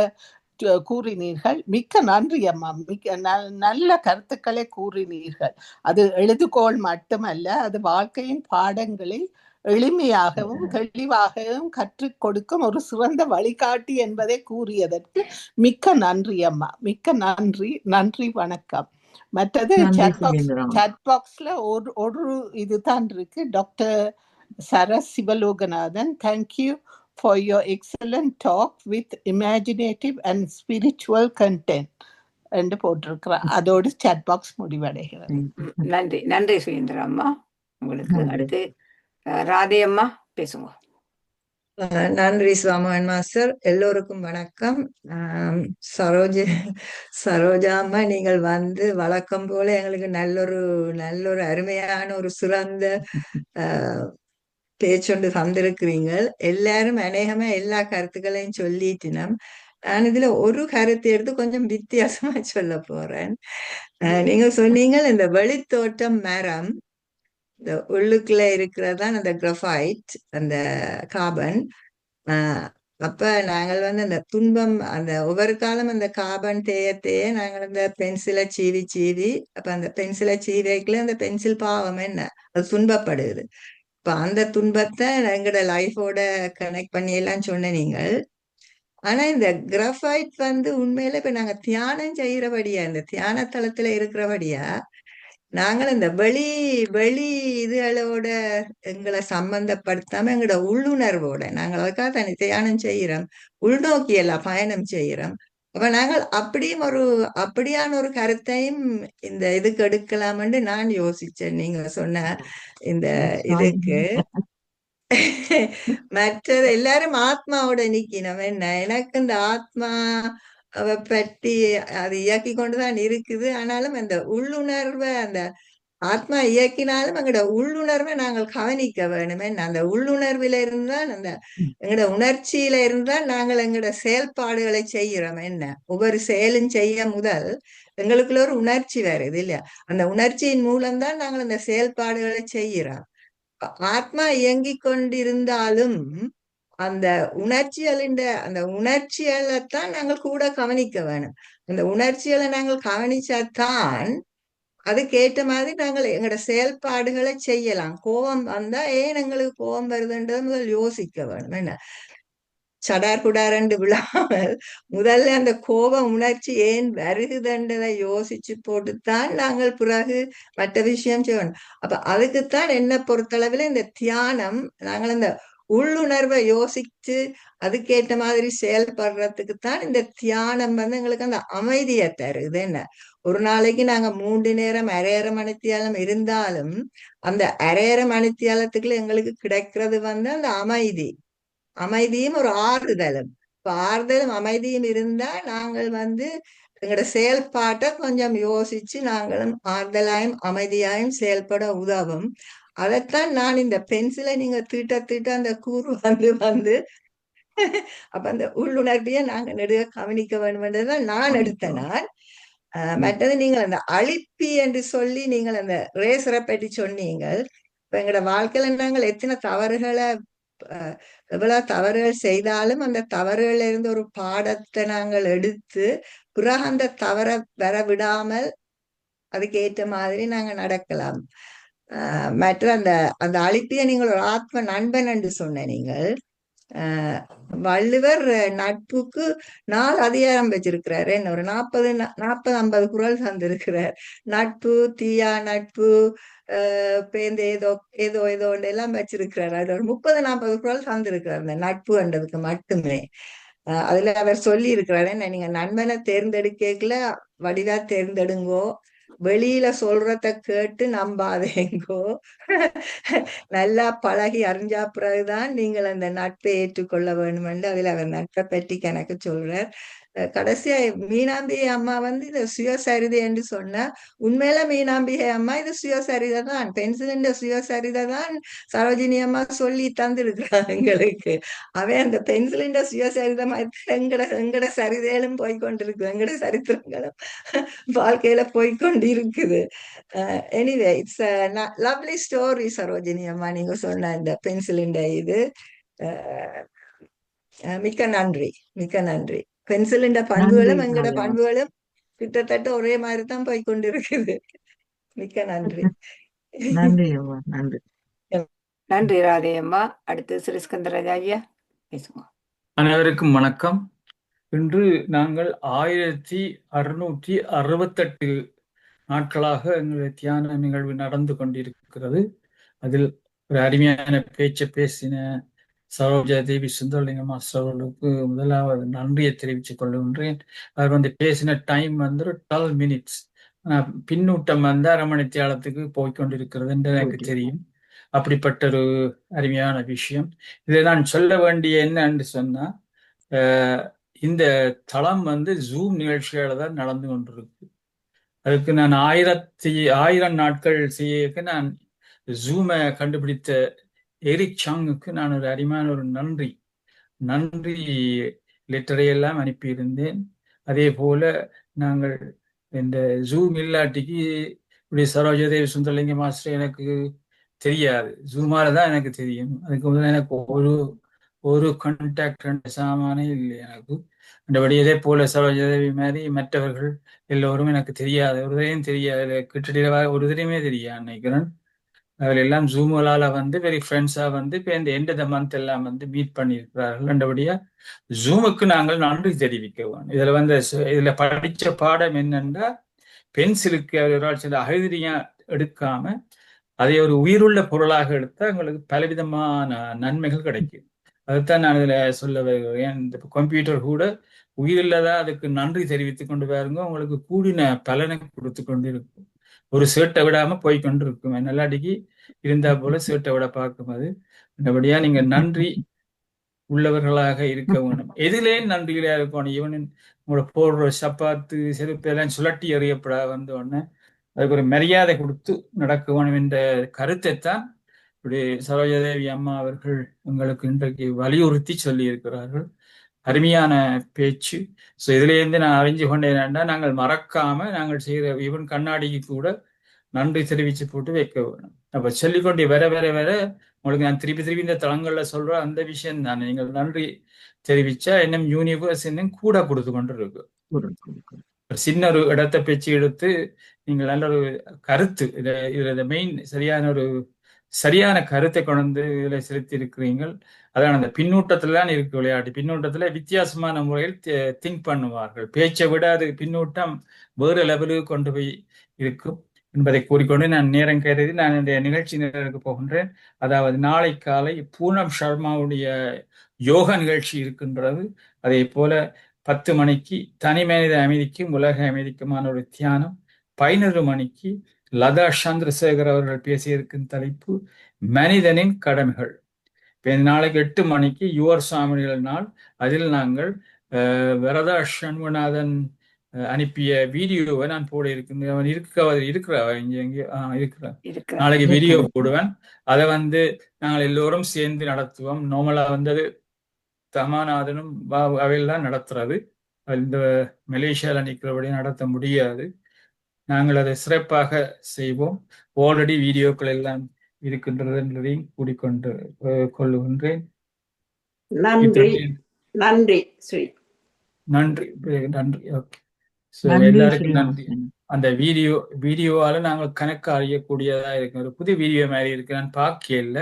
கூறினீர்கள். மிக்க நன்றி அம்மா. மிக்க நல்ல கருத்துக்களை கூறினீர்கள். அது எழுதுகோள் மட்டுமல்ல, அது வாழ்க்கையின் பாடங்களை எளிமையாகவும் தெளிவாகவும் கற்றுக் கொடுக்கும் ஒரு சிறந்த வழிகாட்டி என்பதை கூறியதற்கு மிக்க நன்றி அம்மா. மிக்க நன்றி. நன்றி, வணக்கம். மற்றது நன்றி சுகேந்திரம். சாட் பாக்ஸ்ல ஒரு இதுதான் இருக்கு. Doctor Saras Sivaloganathan, thank you for your excellent talk with imaginative and spiritual content என்று போட்டிருக்கிறார். அதோடு சாட் பாக்ஸ் முடிவடைகிறது. நன்றி நன்றி சுகேந்திரா அம்மா உங்களுக்கு. நன்றி. அடுத்து ராதே அம்மா பேசுங்க. நன்றி சுவாமன் மாஸ்டர். எல்லோருக்கும் வணக்கம். சரோஜா அம்மா, நீங்கள் வந்து வழக்கம் போல எங்களுக்கு நல்லொரு அருமையான ஒரு சிறந்த பேச்சொண்டு தந்திருக்கிறீங்க. எல்லாரும் அநேகமா எல்லா கருத்துக்களையும் சொல்லிட்டினோம். நான் இதுல ஒரு கருத்தை எடுத்து கொஞ்சம் வித்தியாசமா சொல்ல போறேன். நீங்க சொன்னீங்க இந்த வெளித்தோட்டம் மரம், இந்த உள்ளுக்குள்ள இருக்கிறதான் அந்த கிராஃபைட், அந்த கார்பன். அப்ப நாங்கள் வந்து அந்த துன்பம், அந்த ஒவ்வொரு காலம் அந்த கார்பன் தேய நாங்கள் அந்த பென்சிலை சீவி அப்ப அந்த பென்சிலை சீவிக்கல அந்த பென்சில் பாவம் என்ன, அது துன்பப்படுது. இப்ப அந்த துன்பத்தை எங்களோட லைஃபோட கனெக்ட் பண்ணி எல்லாம் சொன்ன நீங்கள். ஆனா இந்த கிராஃபைட் வந்து உண்மையில இப்ப நாங்க தியானம் செய்யறபடியா, இந்த தியான தளத்துல இருக்கிறபடியா, நாங்கள் இந்த வெளி இதுகளோட எங்களை சம்பந்தப்படுத்தாம எங்களோட உள்ளுணர்வோட நாங்கள் அதுக்காக தனி தியானம் செய்யறோம், உள்நோக்கி எல்லாம் பயணம் செய்யறோம். அப்ப நாங்கள் அப்படியான ஒரு கருத்தையும் இந்த இதுக்கு எடுக்கலாம்னு நான் யோசிச்சேன் நீங்க சொன்ன இந்த இதுக்கு. மற்றது எல்லாரும் ஆத்மாவோட நிக்கணும். என்ன எனக்கு இந்த ஆத்மா பற்றி அது இயக்கி கொண்டுதான் இருக்குது. ஆனாலும் அந்த உள்ளுணர்வை, அந்த ஆத்மா இயக்கினாலும் எங்களோட உள்ளுணர்வை நாங்கள் கவனிக்க வேணும். என்ன அந்த உள்ளுணர்வில இருந்தால், அந்த எங்களோட உணர்ச்சியில இருந்தால் நாங்கள் எங்களோட செயல்பாடுகளை செய்யறோம். என்ன ஒவ்வொரு செயலும் செய்ய முதல் எங்களுக்குள்ள ஒரு உணர்ச்சி வருது இல்லையா? அந்த உணர்ச்சியின் மூலம்தான் நாங்கள் அந்த செயல்பாடுகளை செய்யறோம். ஆத்மா இயங்கிக் கொண்டிருந்தாலும் அந்த உணர்ச்சிகளைத்தான் நாங்கள் கூட கவனிக்க வேணும். அந்த உணர்ச்சிகளை நாங்கள் கவனிச்சாதான் அதுக்கேற்ற மாதிரி நாங்கள் எங்களோட செயல்பாடுகளை செய்யலாம். கோபம் வந்தா ஏன் எங்களுக்கு கோபம் வருதுன்றது முதல் யோசிக்க வேணும். என்ன சடார் குடாரண்டு விழாமல் முதல்ல அந்த கோப உணர்ச்சி ஏன் வருகுதுன்றதை யோசிச்சு போட்டுத்தான் நாங்கள் பிறகு மற்ற விஷயம் செய்யணும். அப்ப அதுக்குத்தான் என்ன பொறுத்தளவில் இந்த தியானம், நாங்கள் அந்த உள்ளுணர்வை யோசிச்சு அதுக்கேற்ற மாதிரி செயல்படுறதுக்குத்தான் இந்த தியானம் வந்து எங்களுக்கு அந்த அமைதியை தருது. என்ன ஒரு நாளைக்கு நாங்க 3 நேரம் அரையரை மணித்தியாலம் இருந்தாலும் அந்த அரையரை மணித்தியாலத்துக்குள்ள எங்களுக்கு கிடைக்கிறது வந்து அந்த அமைதியும் ஒரு ஆறுதலும். இப்ப ஆறுதலும் அமைதியும் இருந்தா நாங்கள் வந்து எங்களோட செயல்பாட்டை கொஞ்சம் யோசிச்சு நாங்களும் ஆறுதலாயும் அமைதியாயும் செயல்பட உதவும். அதைத்தான் நான் இந்த பென்சிலை நீங்க தீட்ட அந்த கூறு வந்து அப்ப அந்த உள்ளுணர்வையே நாங்க நெடுக கவனிக்க வேண்டும் என்றுதான் நான் எடுத்தேன். மற்றது நீங்கள் அந்த அழிப்பி என்று சொல்லி நீங்கள் அந்த ரேசரை பற்றி சொன்னீங்க. இப்ப எங்களோட வாழ்க்கையில நாங்கள் எத்தனை எவ்வளவு தவறுகள் செய்தாலும் அந்த தவறுகள்ல இருந்து ஒரு பாடத்தை நாங்கள் எடுத்து பிறகு அந்த தவறை வர விடாமல் அதுக்கு ஏற்ற மாதிரி நாங்க நடக்கலாம். மற்ற அந்த அழிப்பிய நீங்கள் ஒரு ஆத்ம நண்பன் என்று சொன்ன நீங்கள். வள்ளுவர் நட்புக்கு 4 அதிகாரம் வச்சிருக்கிறாரு. என்ன ஒரு 40-50 குறள் தந்திருக்கிறார். நட்பு, தீயா நட்பு, பேருந்து ஏதோ எல்லாம் வச்சிருக்கிறாரு. அதுல ஒரு 30-40 குறள் தந்திருக்கிறார் இந்த நட்பு என்றதுக்கு மட்டுமே. அதுல அவர் சொல்லி இருக்கிறாரு, நீங்க நண்பனை தேர்ந்தெடுக்கல வடிவா தேர்ந்தெடுங்கோ, வெளியில சொல்றத கேட்டு நம்பாதேங்கோ, நல்லா பழகி அறிஞ்சா பிறகுதான் நீங்கள் அந்த நட்பை ஏற்றுக்கொள்ள வேண்டும் என்று அதுல அவர் நட்பை பற்றி கணக்கு சொல்றார். கடைசியா மீனாம்பிகை அம்மா வந்து இதை சுயசரிதை என்று சொன்ன உண்மையில மீனாம்பிகை அம்மா இது சுயசரிதை தான், பென்சிலின் சுயசரிதை தான் சரோஜினி அம்மா சொல்லி தந்திருக்கிறாங்க எங்களுக்கு. அவன் அந்த பென்சிலின் சுயசரிதமா எங்கட சரிதைகளும் போய்கொண்டிருக்கு, எங்கட சரித்திரங்களும் வாழ்க்கையில போய்கொண்டு இருக்குது. Anyway it's lovely story Sarojini அம்மா நீங்க சொன்ன இந்த பென்சிலின் இது. மிக்க நன்றி. பென்சிலின் பண்புகளும் எங்கட பண்புகளும் கிட்டத்தட்ட ஒரே மாதிரி தான் போய்கொண்டிருக்குது. மிக்க நன்றி. நன்றி ராதே அம்மா. அடுத்து ஸ்ரீஸ்கந்தராஜா பேசுவோம். அனைவருக்கும் வணக்கம். இன்று நாங்கள் 1668 நாட்களாக எங்களுடைய தியான நிகழ்வு நடந்து கொண்டிருக்கிறது. அதில் ஒரு அருமையான பேச்சை பேசின சரோஜா தேவி சுந்தரலிங்கம் மாஸ்டர் அவர்களுக்கு முதலாவது நன்றியை தெரிவித்துக் கொள்கின்றேன். அவர் வந்து பேசின டைம் வந்து 12 மினிட்ஸ், பின்னூட்டம் வந்து அரை மணி தியாலத்துக்கு போய்கொண்டிருக்கிறது என்று எனக்கு தெரியும். அப்படிப்பட்ட ஒரு அருமையான விஷயம். இதை நான் சொல்ல வேண்டிய என்னன்னு சொன்னா, இந்த தளம் வந்து ஜூம் நிகழ்ச்சியால தான் நடந்து கொண்டிருக்கு. அதுக்கு நான் 1000 நாட்கள் செய்ய நான் ஜூமை கண்டுபிடித்த எரிக் சாங்குக்கு நான் ஒரு அருமையான ஒரு நன்றி லெட்டரை எல்லாம் அனுப்பியிருந்தேன். அதே போல நாங்கள் இந்த ஜூம் இல்லாட்டிக்கு இப்படி சரோஜாதேவி சுந்தரலிங்க மாஸ்டர் எனக்கு தெரியாது, ஜூமால தான் எனக்கு தெரியும். அதுக்கு முதல்ல எனக்கு ஒரு கான்டாக்ட் சாமானே இல்லை எனக்கு. அந்தபடி இதே போல சரோஜாதேவி மாதிரி மற்றவர்கள் எல்லோரும் எனக்கு தெரியாது, ஒருவரையும் தெரியாது, கிட்டத்தட்ட ஒருவரையுமே தெரியாது நினைக்கிறேன். அதில் எல்லாம் ஜூமுகளால வந்து வெரி ஃப்ரெண்ட்ஸா வந்து இப்போ இந்த எண்ட் ஆஃப் த மந்த் எல்லாம் வந்து மீட் பண்ணியிருக்கிறார்கள். ரெண்டபடியா ஜூமுக்கு நாங்கள் நன்றி தெரிவிக்க வேணும். இதுல வந்து இதுல படிச்ச பாடம் என்னன்னா, பென்சிலுக்கு ஒரு சில அகதிரியா எடுக்காம அதை ஒரு உயிருள்ள பொருளாக எடுத்தால் எங்களுக்கு பலவிதமான நன்மைகள் கிடைக்கும். அதுதான் நான் இதுல சொல்ல வருகிறேன். இந்த கம்ப்யூட்டர் கூட உயிரில்லதா அதுக்கு நன்றி தெரிவித்துக் கொண்டு பாருங்க, உங்களுக்கு கூடின பலனை கொடுத்து கொண்டு இருக்கும். ஒரு சேட்டை விடாம போய்கொண்டு இருக்கும். நல்லாடிக்கு இருந்தா போல சேட்டை விட பார்க்கும். அது அந்தபடியா நீங்க நன்றி உள்ளவர்களாக இருக்க வேணும். எதிலே நன்றிகளா இருக்கணும். ஈவன் உங்களோட போடுற சப்பாத்து செருப்பு எல்லாம் சுழட்டி எறியப்பட வந்த உடனே அதுக்கு ஒரு மரியாதை கொடுத்து நடக்க வேணும் என்ற கருத்தை தான் இப்படி சரோஜாதேவி அம்மா அவர்கள் உங்களுக்கு இன்றைக்கு வலியுறுத்தி சொல்லி இருக்கிறார்கள். அருமையான பேச்சு. ஸோ இதுலேருந்து நான் அறிஞ்சு கொண்டேன்னா, நாங்கள் மறக்காம நாங்கள் செய்கிற ஈவன் கண்ணாடிக்கு கூட நன்றி தெரிவித்து போட்டு வைக்க வேணும். அப்ப சொல்லிக்கொண்டே வர வர வர உங்களுக்கு நான் திருப்பி இந்த தளங்கள்ல சொல்ற அந்த விஷயம் தான். நீங்கள் நன்றி தெரிவிச்சா இன்னும் யூனிவர்ஸ் இன்னும் கூட கொடுத்து கொண்டு இருக்கு. சின்ன ஒரு இடத்தை பேச்சு எடுத்து நீங்கள் நல்ல ஒரு கருத்து இதுல மெயின் சரியான கருத்தை கொண்டு இதுல செலுத்தி இருக்கிறீர்கள். அதான் அந்த பின்னூட்டத்துல தான் இருக்கு விளையாட்டு. பின்னூட்டத்துல வித்தியாசமான முறையில் திங்க் பண்ணுவார்கள். பேச்சை விட அது பின்னூட்டம் வேறு லெவலுக்கு கொண்டு போய் இருக்கும் என்பதை கூறிக்கொண்டு நான் நேரம் கருதி நான் இந்த நிகழ்ச்சி நேரத்துக்கு போகின்றேன். அதாவது நாளை காலை பூனம் சர்மாவுடைய யோகா நிகழ்ச்சி இருக்கின்றது. அதே போல 10 மணிக்கு தனி மனித அமைதிக்கும் உலக அமைதிக்குமான ஒரு தியானம். 11 மணிக்கு லதா சந்திரசேகர் அவர்கள் பேசியிருக்கும் தலைப்பு மனிதனின் கடமைகள். நாளைக்கு 8 மணிக்கு யுவர் சுவாமிகள் நாள். அதில் நாங்கள் வரதா சண்முகநாதன் அனுப்பிய வீடியோவை நான் போட இருக்கின்றேன். அவன் இருக்கிறான். நாளைக்கு வீடியோ போடுவேன். அதை வந்து நாங்கள் எல்லோரும் சேர்ந்து நடத்துவோம். நார்மலா வந்தது தமாநாதனும் அவையெல்லாம் நடத்துறது. இந்த மலேசியாவில் நிற்கிறபடி நடத்த முடியாது. நாங்கள் அதை சிறப்பாக செய்வோம். ஆல்ரெடி வீடியோக்கள் எல்லாம் இருக்கின்றது என்பதையும் கூடிக்கொண்டு கொள்ளுகின்றேன். நன்றி ஸ்ரீ. நன்றி. ஓகே. எல்லாருக்கும் நன்றி. அந்த வீடியோவால நாங்கள் கணக்கு அறியக்கூடியதா இருக்கு. ஒரு புது வீடியோ மாதிரி இருக்கு, நான் பார்க்கல.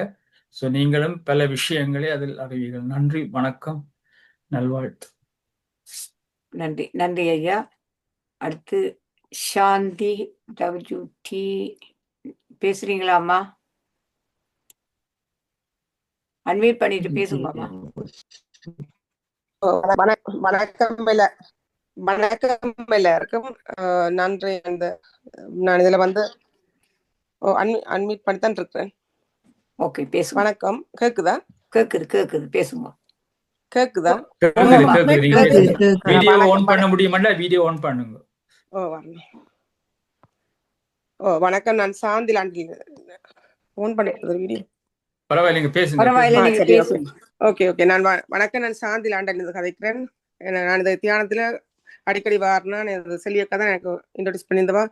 ஸோ நீங்களும் பல விஷயங்களை அதில் அறிவீர்கள். நன்றி, வணக்கம், நல்வாழ்த்து. நன்றி ஐயா. அடுத்து சாந்தி WT பேசுறீங்களாம்மா? அன்மியூட் பண்ணிட்டு பேசுங்கம்மா. வணக்கம் எல்லாருக்கும். நன்றி. நான் இதுல வந்து அன்மியூட் பண்ணி தான் இருக்கிறேன். ஓகே, பேசுங்க. வணக்கம். கேக்குதா? கேக்குது பேசுங்க. கேக்குதா? வீடியோ ஆன் பண்ண முடியுமா? வீடியோ ஆன் பண்ணுங்க. வணக்கம். நான் சாந்திலாண்டி ஓன் பண்ணிக்கிறது வீடியோ. பரவாயில்லைங்க, பேசுங்க. ஓகே. நான் வணக்கம். நான் சாந்திலாண்டன் கதைக்கிறேன். நான் இந்த தியானத்துல அடிக்கடி வாரினா செல்லியக்கா தான் எனக்கு இன்ட்ரோடியூஸ் பண்ணியிருந்தவா.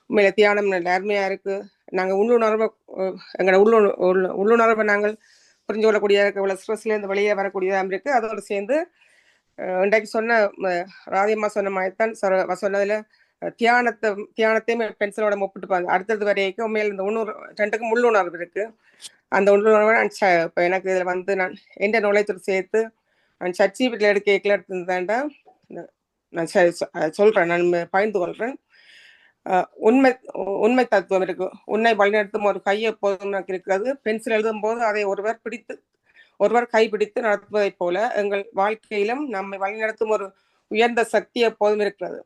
உண்மையில தியானம் நல்ல அருமையா இருக்கு. நாங்க எங்களோட உள்ளுணர்வை நாங்கள் புரிஞ்சு கொள்ளக்கூடிய ஸ்ட்ரெஸ்ல இருந்து வெளியே வரக்கூடியதா இருக்கு. அதோடு சேர்ந்து இன்றைக்கு சொன்ன ராதியம்மா சொன்ன மாதிரிதான் சொன்னதுல தியானத்தையும் பென்சிலோட ஒப்பிட்டுப்பாங்க. அடுத்தது வரைக்கும் உண்மையில இந்த ரெண்டுக்கும் உள்ளுணர்வு இருக்கு. அந்த உள்ளுணர்வை நான் இப்போ எனக்கு இதில் வந்து நான் எந்த நுழையத்தோடு சேர்த்து நான் சர்ச்சிபிட்டில் எடுத்துருந்தேன்டா நான் சொல்கிறேன், நான் பகிர்ந்து கொள்கிறேன். உண்மை உண்மை தத்துவம் இருக்கு. உன்னை வழிநடத்தும் ஒரு கை எப்போதும் எனக்கு இருக்கிறது. பென்சில் எழுதும் போது அதை ஒருவர் கைப்பிடித்து நடத்துவதைப் போல எங்கள் வாழ்க்கையிலும் நம்மை வழிநடத்தும் ஒரு உயர்ந்த சக்தி எப்போதும் இருக்கிறது.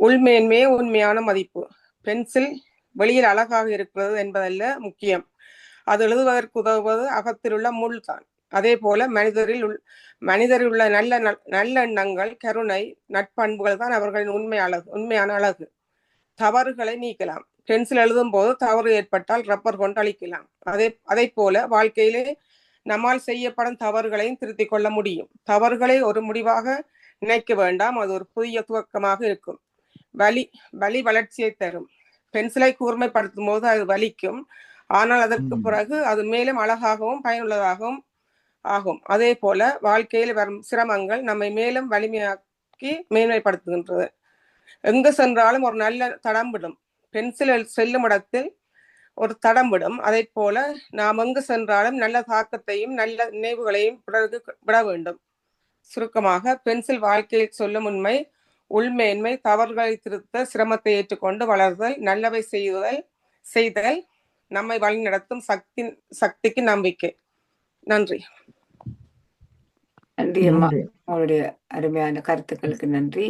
உள்மேன்மையே உண்மையான மதிப்பு. பென்சில் வெளியில் அழகாக இருக்கிறது என்பதல்ல முக்கியம், அது எழுதுவதற்கு உதவுவது அகத்திலுள்ள முள் தான். அதே போல மனிதரில் உள்ள நல்ல எண்ணங்கள், கருணை, நட்பண்புகள் தான் அவர்களின் உண்மையான அழகு. தவறுகளை நீக்கலாம். பென்சில் எழுதும் போது தவறு ஏற்பட்டால் ரப்பர் கொண்டு அழிக்கலாம். அதே போல வாழ்க்கையிலே நம்மால் செய்யப்படும் தவறுகளையும் திருத்திக் கொள்ள முடியும். தவறுகளை ஒரு முடிவாக நினைக்க வேண்டாம், அது ஒரு புதிய துவக்கமாக இருக்கும். வலி வளர்ச்சியை தரும். பென்சிலை கூர்மைப்படுத்தும் போது அது வலிக்கும், ஆனால் அதற்கு பிறகு அது மேலும் அழகாகவும் பயனுள்ளதாகவும் ஆகும். அதே போல வாழ்க்கையில் வரும் சிரமங்கள் நம்மை மேலும் வலிமையாக்கி மேன்மைப்படுத்துகின்றது. எங்கு சென்றாலும் ஒரு நல்ல தடம் விடும். பென்சில் செல்லும் இடத்தில் ஒரு தடம் விடும். அதை போல நாம் எங்கு சென்றாலும் நல்ல தாக்கத்தையும் நல்ல நினைவுகளையும் விட வேண்டும். சுருக்கமாக, பென்சில் வாழ்க்கையில் சொல்லும் உண்மை உள்மேன்மை, தவறுகளை திருத்த, சிரமத்தை ஏற்றுக்கொண்டு வளர்தல், நல்லவை செய்தல், நம்மை வழிநடத்தும் சக்திக்கு நம்பிக்கை. நன்றி. நன்றி அம்மா, உங்களுடைய அருமையான கருத்துக்களுக்கு நன்றி.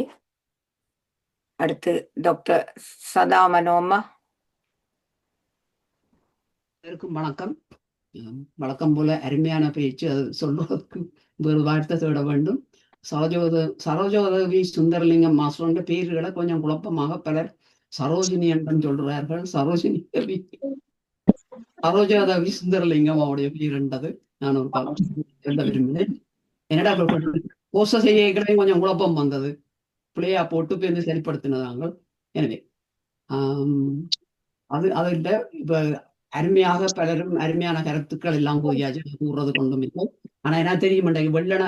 அடுத்து டாக்டர் சதாமனோம்மா. வணக்கம். வழக்கம் போல அருமையான பேச்சு, அது சொல்வதற்கு வேறு வார்த்தை தேட வேண்டும். சரோஜோதவி சுந்தரலிங்கம் மாஸ்டரோட பேர்களை கொஞ்சம் குழப்பமாக பலர் சரோஜினி என்றும் சொல்றார்கள். சரோஜோதவி சுந்தரலிங்கம் அவருடைய பேர் என்றது நான் ஒரு சொல்ல விரும்பினேன். என்னடா கோஷ செய்யங்களையும் கொஞ்சம் குழப்பம் வந்தது, பிள்ளையா போட்டு பேருந்து சரிப்படுத்தினதாங்க. எனவே அதில் இப்ப அருமையாக பலரும் அருமையான கருத்துக்கள் எல்லாம் போயாச்சு, கூறுறது கொண்டும் இல்லை. ஆனா என்ன தெரியும், வெள்ளன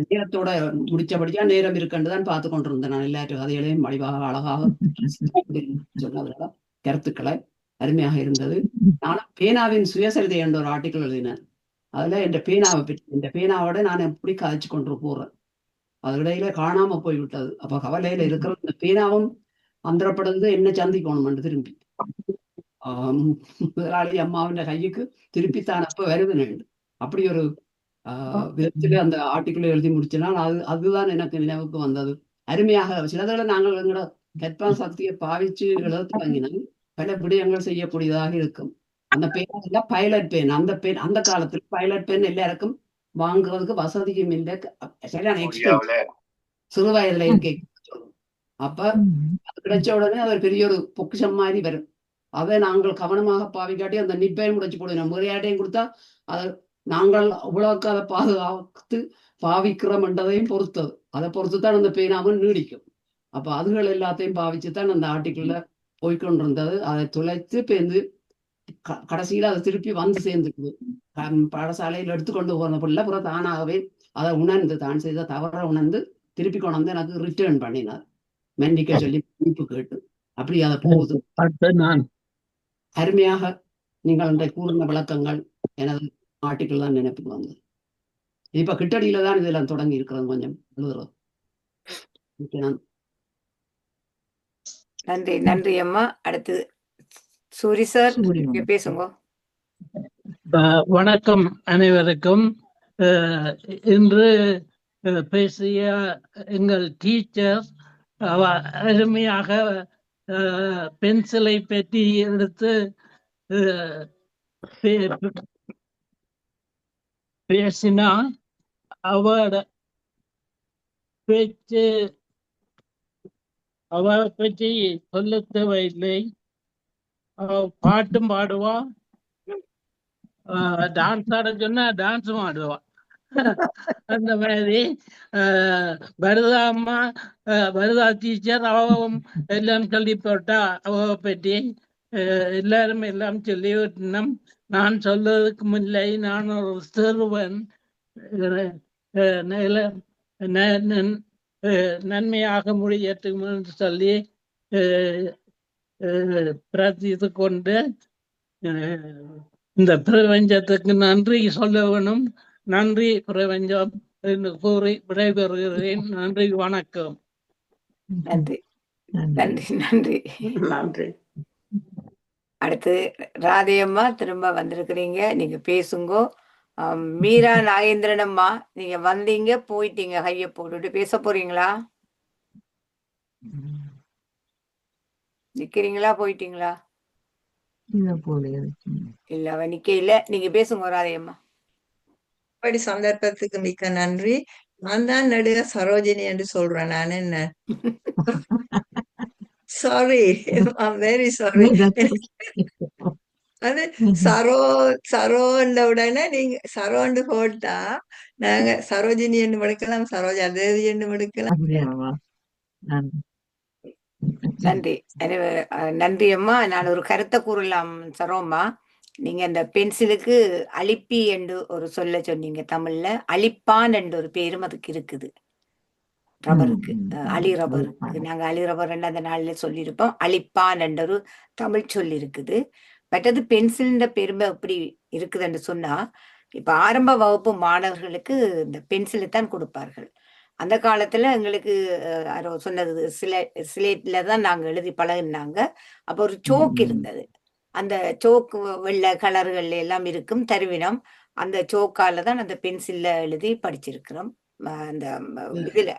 நேரத்தோட முடிச்சபடியா நேரம் இருக்குன்றுதான் பார்த்து கொண்டிருந்தேன். நான் எல்லாற்று கதைகளையும் மடிவாக அழகாக சொன்னவர்கள கருத்துக்களை அருமையாக இருந்தது. நானும் பேனாவின் சுயசரிதை என்ற ஒரு ஆர்டிக்கல் எழுதினேன். அதுல என் பேனாவை பற்றி, இந்த பேனாவோட நான் எப்படி கதைச்சு கொண்டு போறேன், அதுக்கிடையில காணாம போய்விட்டது. அப்ப கவலையில இருக்கிற இந்த பேனாவும் அந்தரப்படுறது என்ன சந்திக்கணும் திரும்பி முதலாளி அம்மாவின் கையுக்கு திருப்பித்தான் அப்ப வருதுனேன். அப்படி ஒரு விதத்துல அந்த ஆர்டிக்கிள் எழுதி முடிச்சனால் அதுதான் எனக்கு நினைவுக்கு வந்தது. அருமையாக சிலதோட நாங்கள் எங்களோட கற்பனை சக்தியை பாவிச்சு எழுத தொடங்கினால் பல விடயங்கள் செய்யக்கூடியதாக இருக்கும். அந்த பேன் பைலட் பேன், அந்த காலத்துல பைலட் பேன் எல்லாருக்கும் வாங்குறதுக்கு வசதியும் இல்லை, சரியான எக்ஸ்பென்ஸ், சிறு வயதுல இருக்கே. அப்ப அது கிடைச்ச உடனே அது பெரிய ஒரு பொக்கிஷம் மாதிரி வரும். அதை நாங்கள் கவனமாக பாவிக்காட்டி அந்த நிப்பையும் முடிச்சு போடுவோம். முறையாட்டையும் கொடுத்தா அதை நாங்கள் அவ்வளவுக்கு அதை பாதுகாத்து பாவிக்கிறோம் என்றதையும் பொறுத்தது. அதை பொறுத்துத்தான் அந்த பேனாவும் நீடிக்கும். அப்ப அதுகள் எல்லாத்தையும் பாவிச்சுதான் அந்த ஆர்டிக்கிள்ல போய்கொண்டிருந்தது. அதை துளைத்து பேருந்து கடைசியில அதை திருப்பி வந்து சேர்ந்துக்குது. பாடசாலையில் எடுத்துக்கொண்டு போன பிள்ளை புற தானாகவே அதை உணர்ந்து, தான் செய்த தவற உணர்ந்து திருப்பி கொண்டு வந்து எனக்கு ரிட்டர்ன் பண்ணினார், மன்னிக்க சொல்லி மன்னிப்பு கேட்டு. அப்படி அதை போகுது. அருமையாக நீங்கள் அன்றை கூறின விளக்கங்கள் எனது ஆர்டிக்கிள் தான் நினைப்புக்கு வந்தது. இப்ப கிட்டடியில தான் இதெல்லாம் தொடங்கி இருக்கிறது கொஞ்சம் எழுதுறது. நன்றி நன்றி அம்மா. அடுத்து சூரி சார் பேசுங்க. வணக்கம் அனைவருக்கும். இன்று பேசிய எங்கள் டீச்சர் அருமையாக பென்சிலை பற்றி எடுத்து பேசினா. அவளை பற்றி சொல்ல தேவையில்லை. பாட்டும் பாடுவா, டான்ஸ் ஆட சொன்னா டான்ஸும் ஆடுவா. அந்த மாதிரி பரதா பரதா டீச்சர் அவவும் எல்லாம் சொல்லி போட்டா. அவ பற்றி எல்லாரும் எல்லாம் சொல்லிவிட்டோம். நான் சொல்றதுக்கு முல்லை, நான் ஒரு சிறுவன், நன்மையாக முடியட்டும் என்று சொல்லி பிரார்த்தித்து கொண்டு இந்த பிரபஞ்சத்துக்கு நன்றி சொல்ல வேணும். நன்றி பிரபஞ்சம் என்று கூறி விடைபெறுகிறேன். நன்றி, வணக்கம். நன்றி நன்றி நன்றி. நன்றி. அடுத்து ராதையம்மா திரும்ப வந்திருக்கிறீங்க, நீங்க பேசுங்கோ. மீரா நாகேந்திரன் அம்மா, நீங்க வந்தீங்க போயிட்டீங்க, கைய போட்டுட்டு பேச போறீங்களா? நிக்கிறீங்களா போயிட்டீங்களா? இல்ல அவ நிக்க இல்ல, நீங்க பேசுங்க ராதையம்மா. இப்படி சந்தர்ப்பத்துக்கு மிக்க நன்றி. நான் தான் நடுக சரோஜினி என்று சொல்றேன். நான் என்ன சாரி, ஐம் வெரி சாரி. அது சரோ சரோன்ற உடனே நீங்க சரோண்டு போட்டா நாங்க சரோஜினி என்று எடுக்கலாம், சரோஜா தேவி என்று எடுக்கலாம். நன்றி. நன்றி அம்மா. நான் ஒரு கருத்தை கூறலாம் சரோம்மா. நீங்க அந்த பென்சிலுக்கு அழிப்பி என்று ஒரு சொல்ல சொன்னீங்க தமிழ்ல. அழிப்பான் என்ற ஒரு பேரும் அதுக்கு இருக்குது ரப்பருக்கு. அலி ரப்பருக்கு நாங்க அலி ரப்பர் அந்த நாள்ல சொல்லியிருப்போம். அழிப்பான் என்ற ஒரு தமிழ் சொல் இருக்குது. மற்றது பென்சில்ன்ற பெருமை எப்படி இருக்குதுன்னு சொன்னா, இப்ப ஆரம்ப வகுப்பு மாணவர்களுக்கு இந்த பென்சிலை தான் கொடுப்பார்கள். அந்த காலத்துல எங்களுக்கு யாரோ சொன்னது சிலேட்ல தான் நாங்க எழுதி பழகினாங்க. அப்ப ஒரு சோக் இருந்தது. அந்த சோக்கு வெள்ளை கலர்கள் எல்லாம் இருக்கும் தருவினம். அந்த சோக்கால தான் அந்த பென்சில்ல எழுதி படிச்சிருக்கிறோம். அந்த இதுல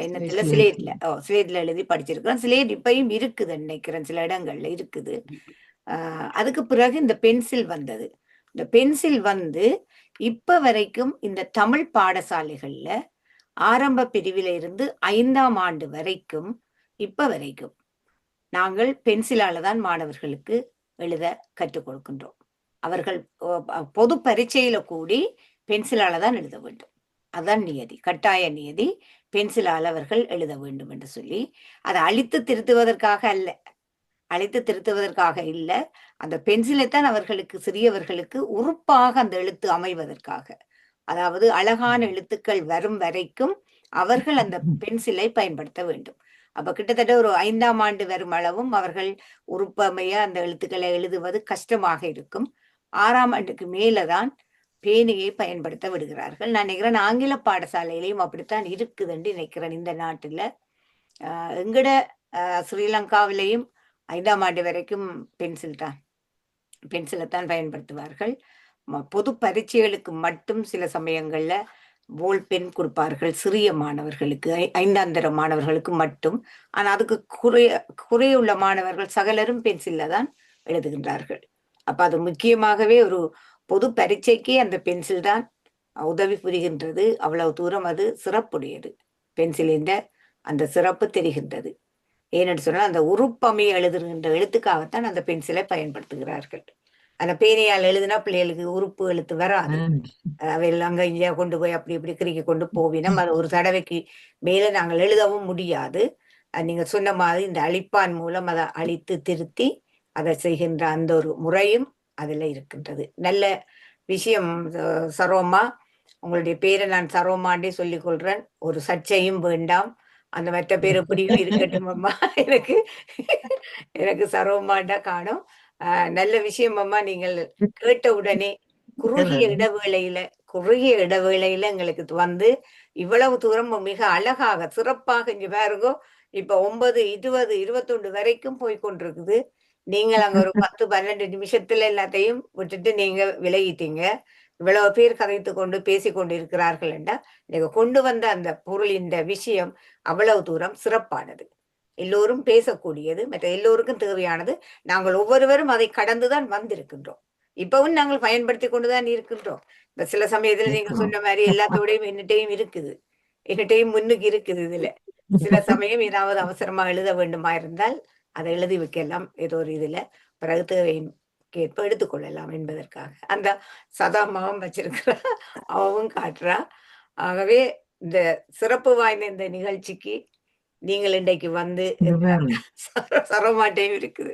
என்னத்துல சிலேட்ல சிலேட்ல எழுதி படிச்சிருக்கிறோம். சிலேட் இப்பயும் இருக்குது நினைக்கிறேன், சில இடங்கள்ல இருக்குது. அதுக்கு பிறகு இந்த பென்சில் வந்தது. இந்த பென்சில் வந்து இப்ப வரைக்கும் இந்த தமிழ் பாடசாலைகள்ல ஆரம்ப பிரிவில இருந்து 5ஆம் ஆண்டு வரைக்கும் இப்ப வரைக்கும் நாங்கள் பென்சிலால தான் மாணவர்களுக்கு எழுத கற்றுக் கொடுக்கின்றோம். அவர்கள் பொது பரீட்சையில கூடி பென்சிலால தான் எழுத வேண்டும். அதுதான் நியதி, கட்டாய நியதி. பென்சிலால் அவர்கள் எழுத வேண்டும் என்று சொல்லி, அதை அழித்து திருத்துவதற்காக அல்ல, அழித்து திருத்துவதற்காக இல்ல, அந்த பென்சிலைத்தான் அவர்களுக்கு சிறியவர்களுக்கு உறுப்பாக அந்த எழுத்து அமைவதற்காக, அதாவது அழகான எழுத்துக்கள் வரும் வரைக்கும் அவர்கள் அந்த பென்சிலை பயன்படுத்த வேண்டும். அப்ப கிட்டத்தட்ட ஒரு 5ஆம் ஆண்டு வரும் அளவும் அவர்கள் உறுப்பமைய அந்த எழுத்துக்களை எழுதுவது கஷ்டமாக இருக்கும். 6ஆம் ஆண்டுக்கு மேலதான் பேனையை பயன்படுத்த விடுகிறார்கள். நான் நினைக்கிறேன் ஆங்கில பாடசாலையிலையும் அப்படித்தான் இருக்குதுன்னு நினைக்கிறேன் இந்த நாட்டுல. எங்கட ஸ்ரீலங்காவிலையும் 5ஆம் ஆண்டு வரைக்கும் பென்சிலை தான் பயன்படுத்துவார்கள். பொது பரீட்சைகளுக்கு மட்டும் சில சமயங்கள்ல போல் பென் கொடுப்பார்கள் சிறிய மாணவர்களுக்கு, 5ஆம் தர மாணவர்களுக்கு மட்டும். ஆனா அதுக்கு குறையுள்ள மாணவர்கள் சகலரும் பென்சில்ல தான் எழுதுகின்றார்கள். அப்ப அது முக்கியமாகவே ஒரு பொது பரீட்சைக்கே அந்த பென்சில் தான் உதவி புரிகின்றது. அவ்வளவு தூரம் அது சிறப்புடையது. பென்சிலின் அந்த சிறப்பு தெரிகின்றது. ஏனென்று சொன்னால் அந்த உறுப்பமைய எழுதுகின்ற எழுத்துக்காகத்தான் அந்த பென்சிலை பயன்படுத்துகிறார்கள். அந்த பேனையால் எழுதுனா பிள்ளைகளுக்கு உறுப்பு எழுத்து வராது. அவையெல்லாம் அங்க இங்கே கொண்டு போய் அப்படி இப்படி கிறுக்கி கொண்டு போவினோம். அது ஒரு தடவைக்கு மேல நாங்கள் எழுதவும் முடியாது. நீங்க சொன்ன மாதிரி இந்த அழிப்பான் மூலம் அதை அழித்து திருத்தி அதை செய்கின்ற அந்த ஒரு முறையும் அதுல இருக்கின்றது. நல்ல விஷயம் சரோமா. உங்களுடைய பேரை நான் சரோமாண்டே சொல்லிக் கொள்றேன். ஒரு சர்ச்சையும் வேண்டாம். அந்த மற்ற பேர் எப்படியும் இருக்கட்டும் அம்மா. எனக்கு சரோமாண்டா காணும். நல்ல விஷயம் அம்மா. நீங்கள் கேட்ட உடனே குறுகிய இடைவேளையில எங்களுக்கு வந்து இவ்வளவு தூரம் மிக அழகாக சிறப்பாக இங்க பாருங்க. இப்ப 9, 20, 21 வரைக்கும் போய் கொண்டிருக்குது. நீங்கள் அங்க ஒரு 10-12 நிமிஷத்துல எல்லாத்தையும் விட்டுட்டு நீங்க விலகிட்டீங்க. இவ்வளவு பேர் கதைத்து கொண்டு பேசிக்கொண்டு இருக்கிறார்கள் என்றால் நீங்க கொண்டு வந்த அந்த பொருளின் விஷயம் அவ்வளவு தூரம் சிறப்பானது, எல்லோரும் பேசக்கூடியது, மற்ற எல்லோருக்கும் தேவையானது. நாங்கள் ஒவ்வொருவரும் அதை கடந்துதான் வந்திருக்கின்றோம். இப்பவும் நாங்கள் பயன்படுத்தி கொண்டுதான் இருக்கின்றோம். இந்த சில சமயத்துல நீங்க சொன்ன மாதிரி எல்லாத்தோடையும் என்னட்டையும் இருக்குது, என்னட்டையும் முன்னுக்கு இருக்குது. இதுல சில சமயம் ஏதாவது அவசரமா எழுத வேண்டுமா இருந்தால் அதை எழுதி வைக்கலாம் ஏதோ ஒரு இதுல, பிறகு தேவையின் கேட்ப எடுத்துக்கொள்ளலாம் என்பதற்காக அந்த சதாமாவும் வச்சிருக்கிறா, அவவும் காட்டுறா. ஆகவே இந்த சிறப்பு வாய்ந்த இந்த நிகழ்ச்சிக்கு நீங்கள் இன்றைக்கு வந்து சரமாட்டையும் இருக்குது.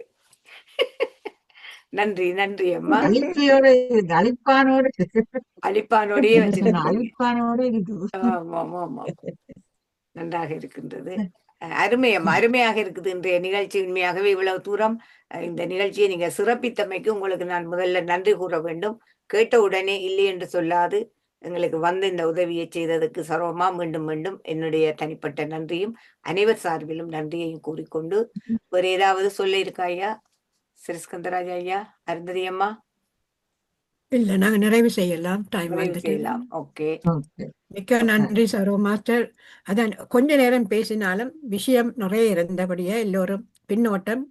நன்றி நன்றி அம்மா. அழிப்பானோடயே வச்சிருக்கீங்க. நன்றாக இருக்கின்றது. அருமையாக இருக்குது இன்றைய நிகழ்ச்சி. உண்மையாகவே இவ்வளவு தூரம் இந்த நிகழ்ச்சியை நீங்க சிறப்பித்தமைக்கு உங்களுக்கு நான் முதல்ல நன்றி கூற வேண்டும். கேட்ட உடனே இல்லை என்று சொல்லாது எங்களுக்கு வந்து இந்த உதவியை செய்ததுக்கு சரோமா மீண்டும் மீண்டும் என்னுடைய தனிப்பட்ட நன்றியும் அனைவர் சார்பிலும் நன்றியையும் கூறிக்கொண்டு வேறு ஏதாவது சொல்ல இருக்கா ஐயா? சிறிஸ்கந்தராஜ் ஐயா, அருந்ததி அம்மா? இல்ல, நாங்க நிறைவு செய்யலாம். டைம் நிறைவு வந்துட்டு. செய்யலாம். ஓகே, மிக்க நன்றி சரோ மாஸ்டர். அதான் கொஞ்ச நேரம் பேசினாலும் விஷயம் நிறைய இருந்தபடியே எல்லோரும் பின்னோட்டம்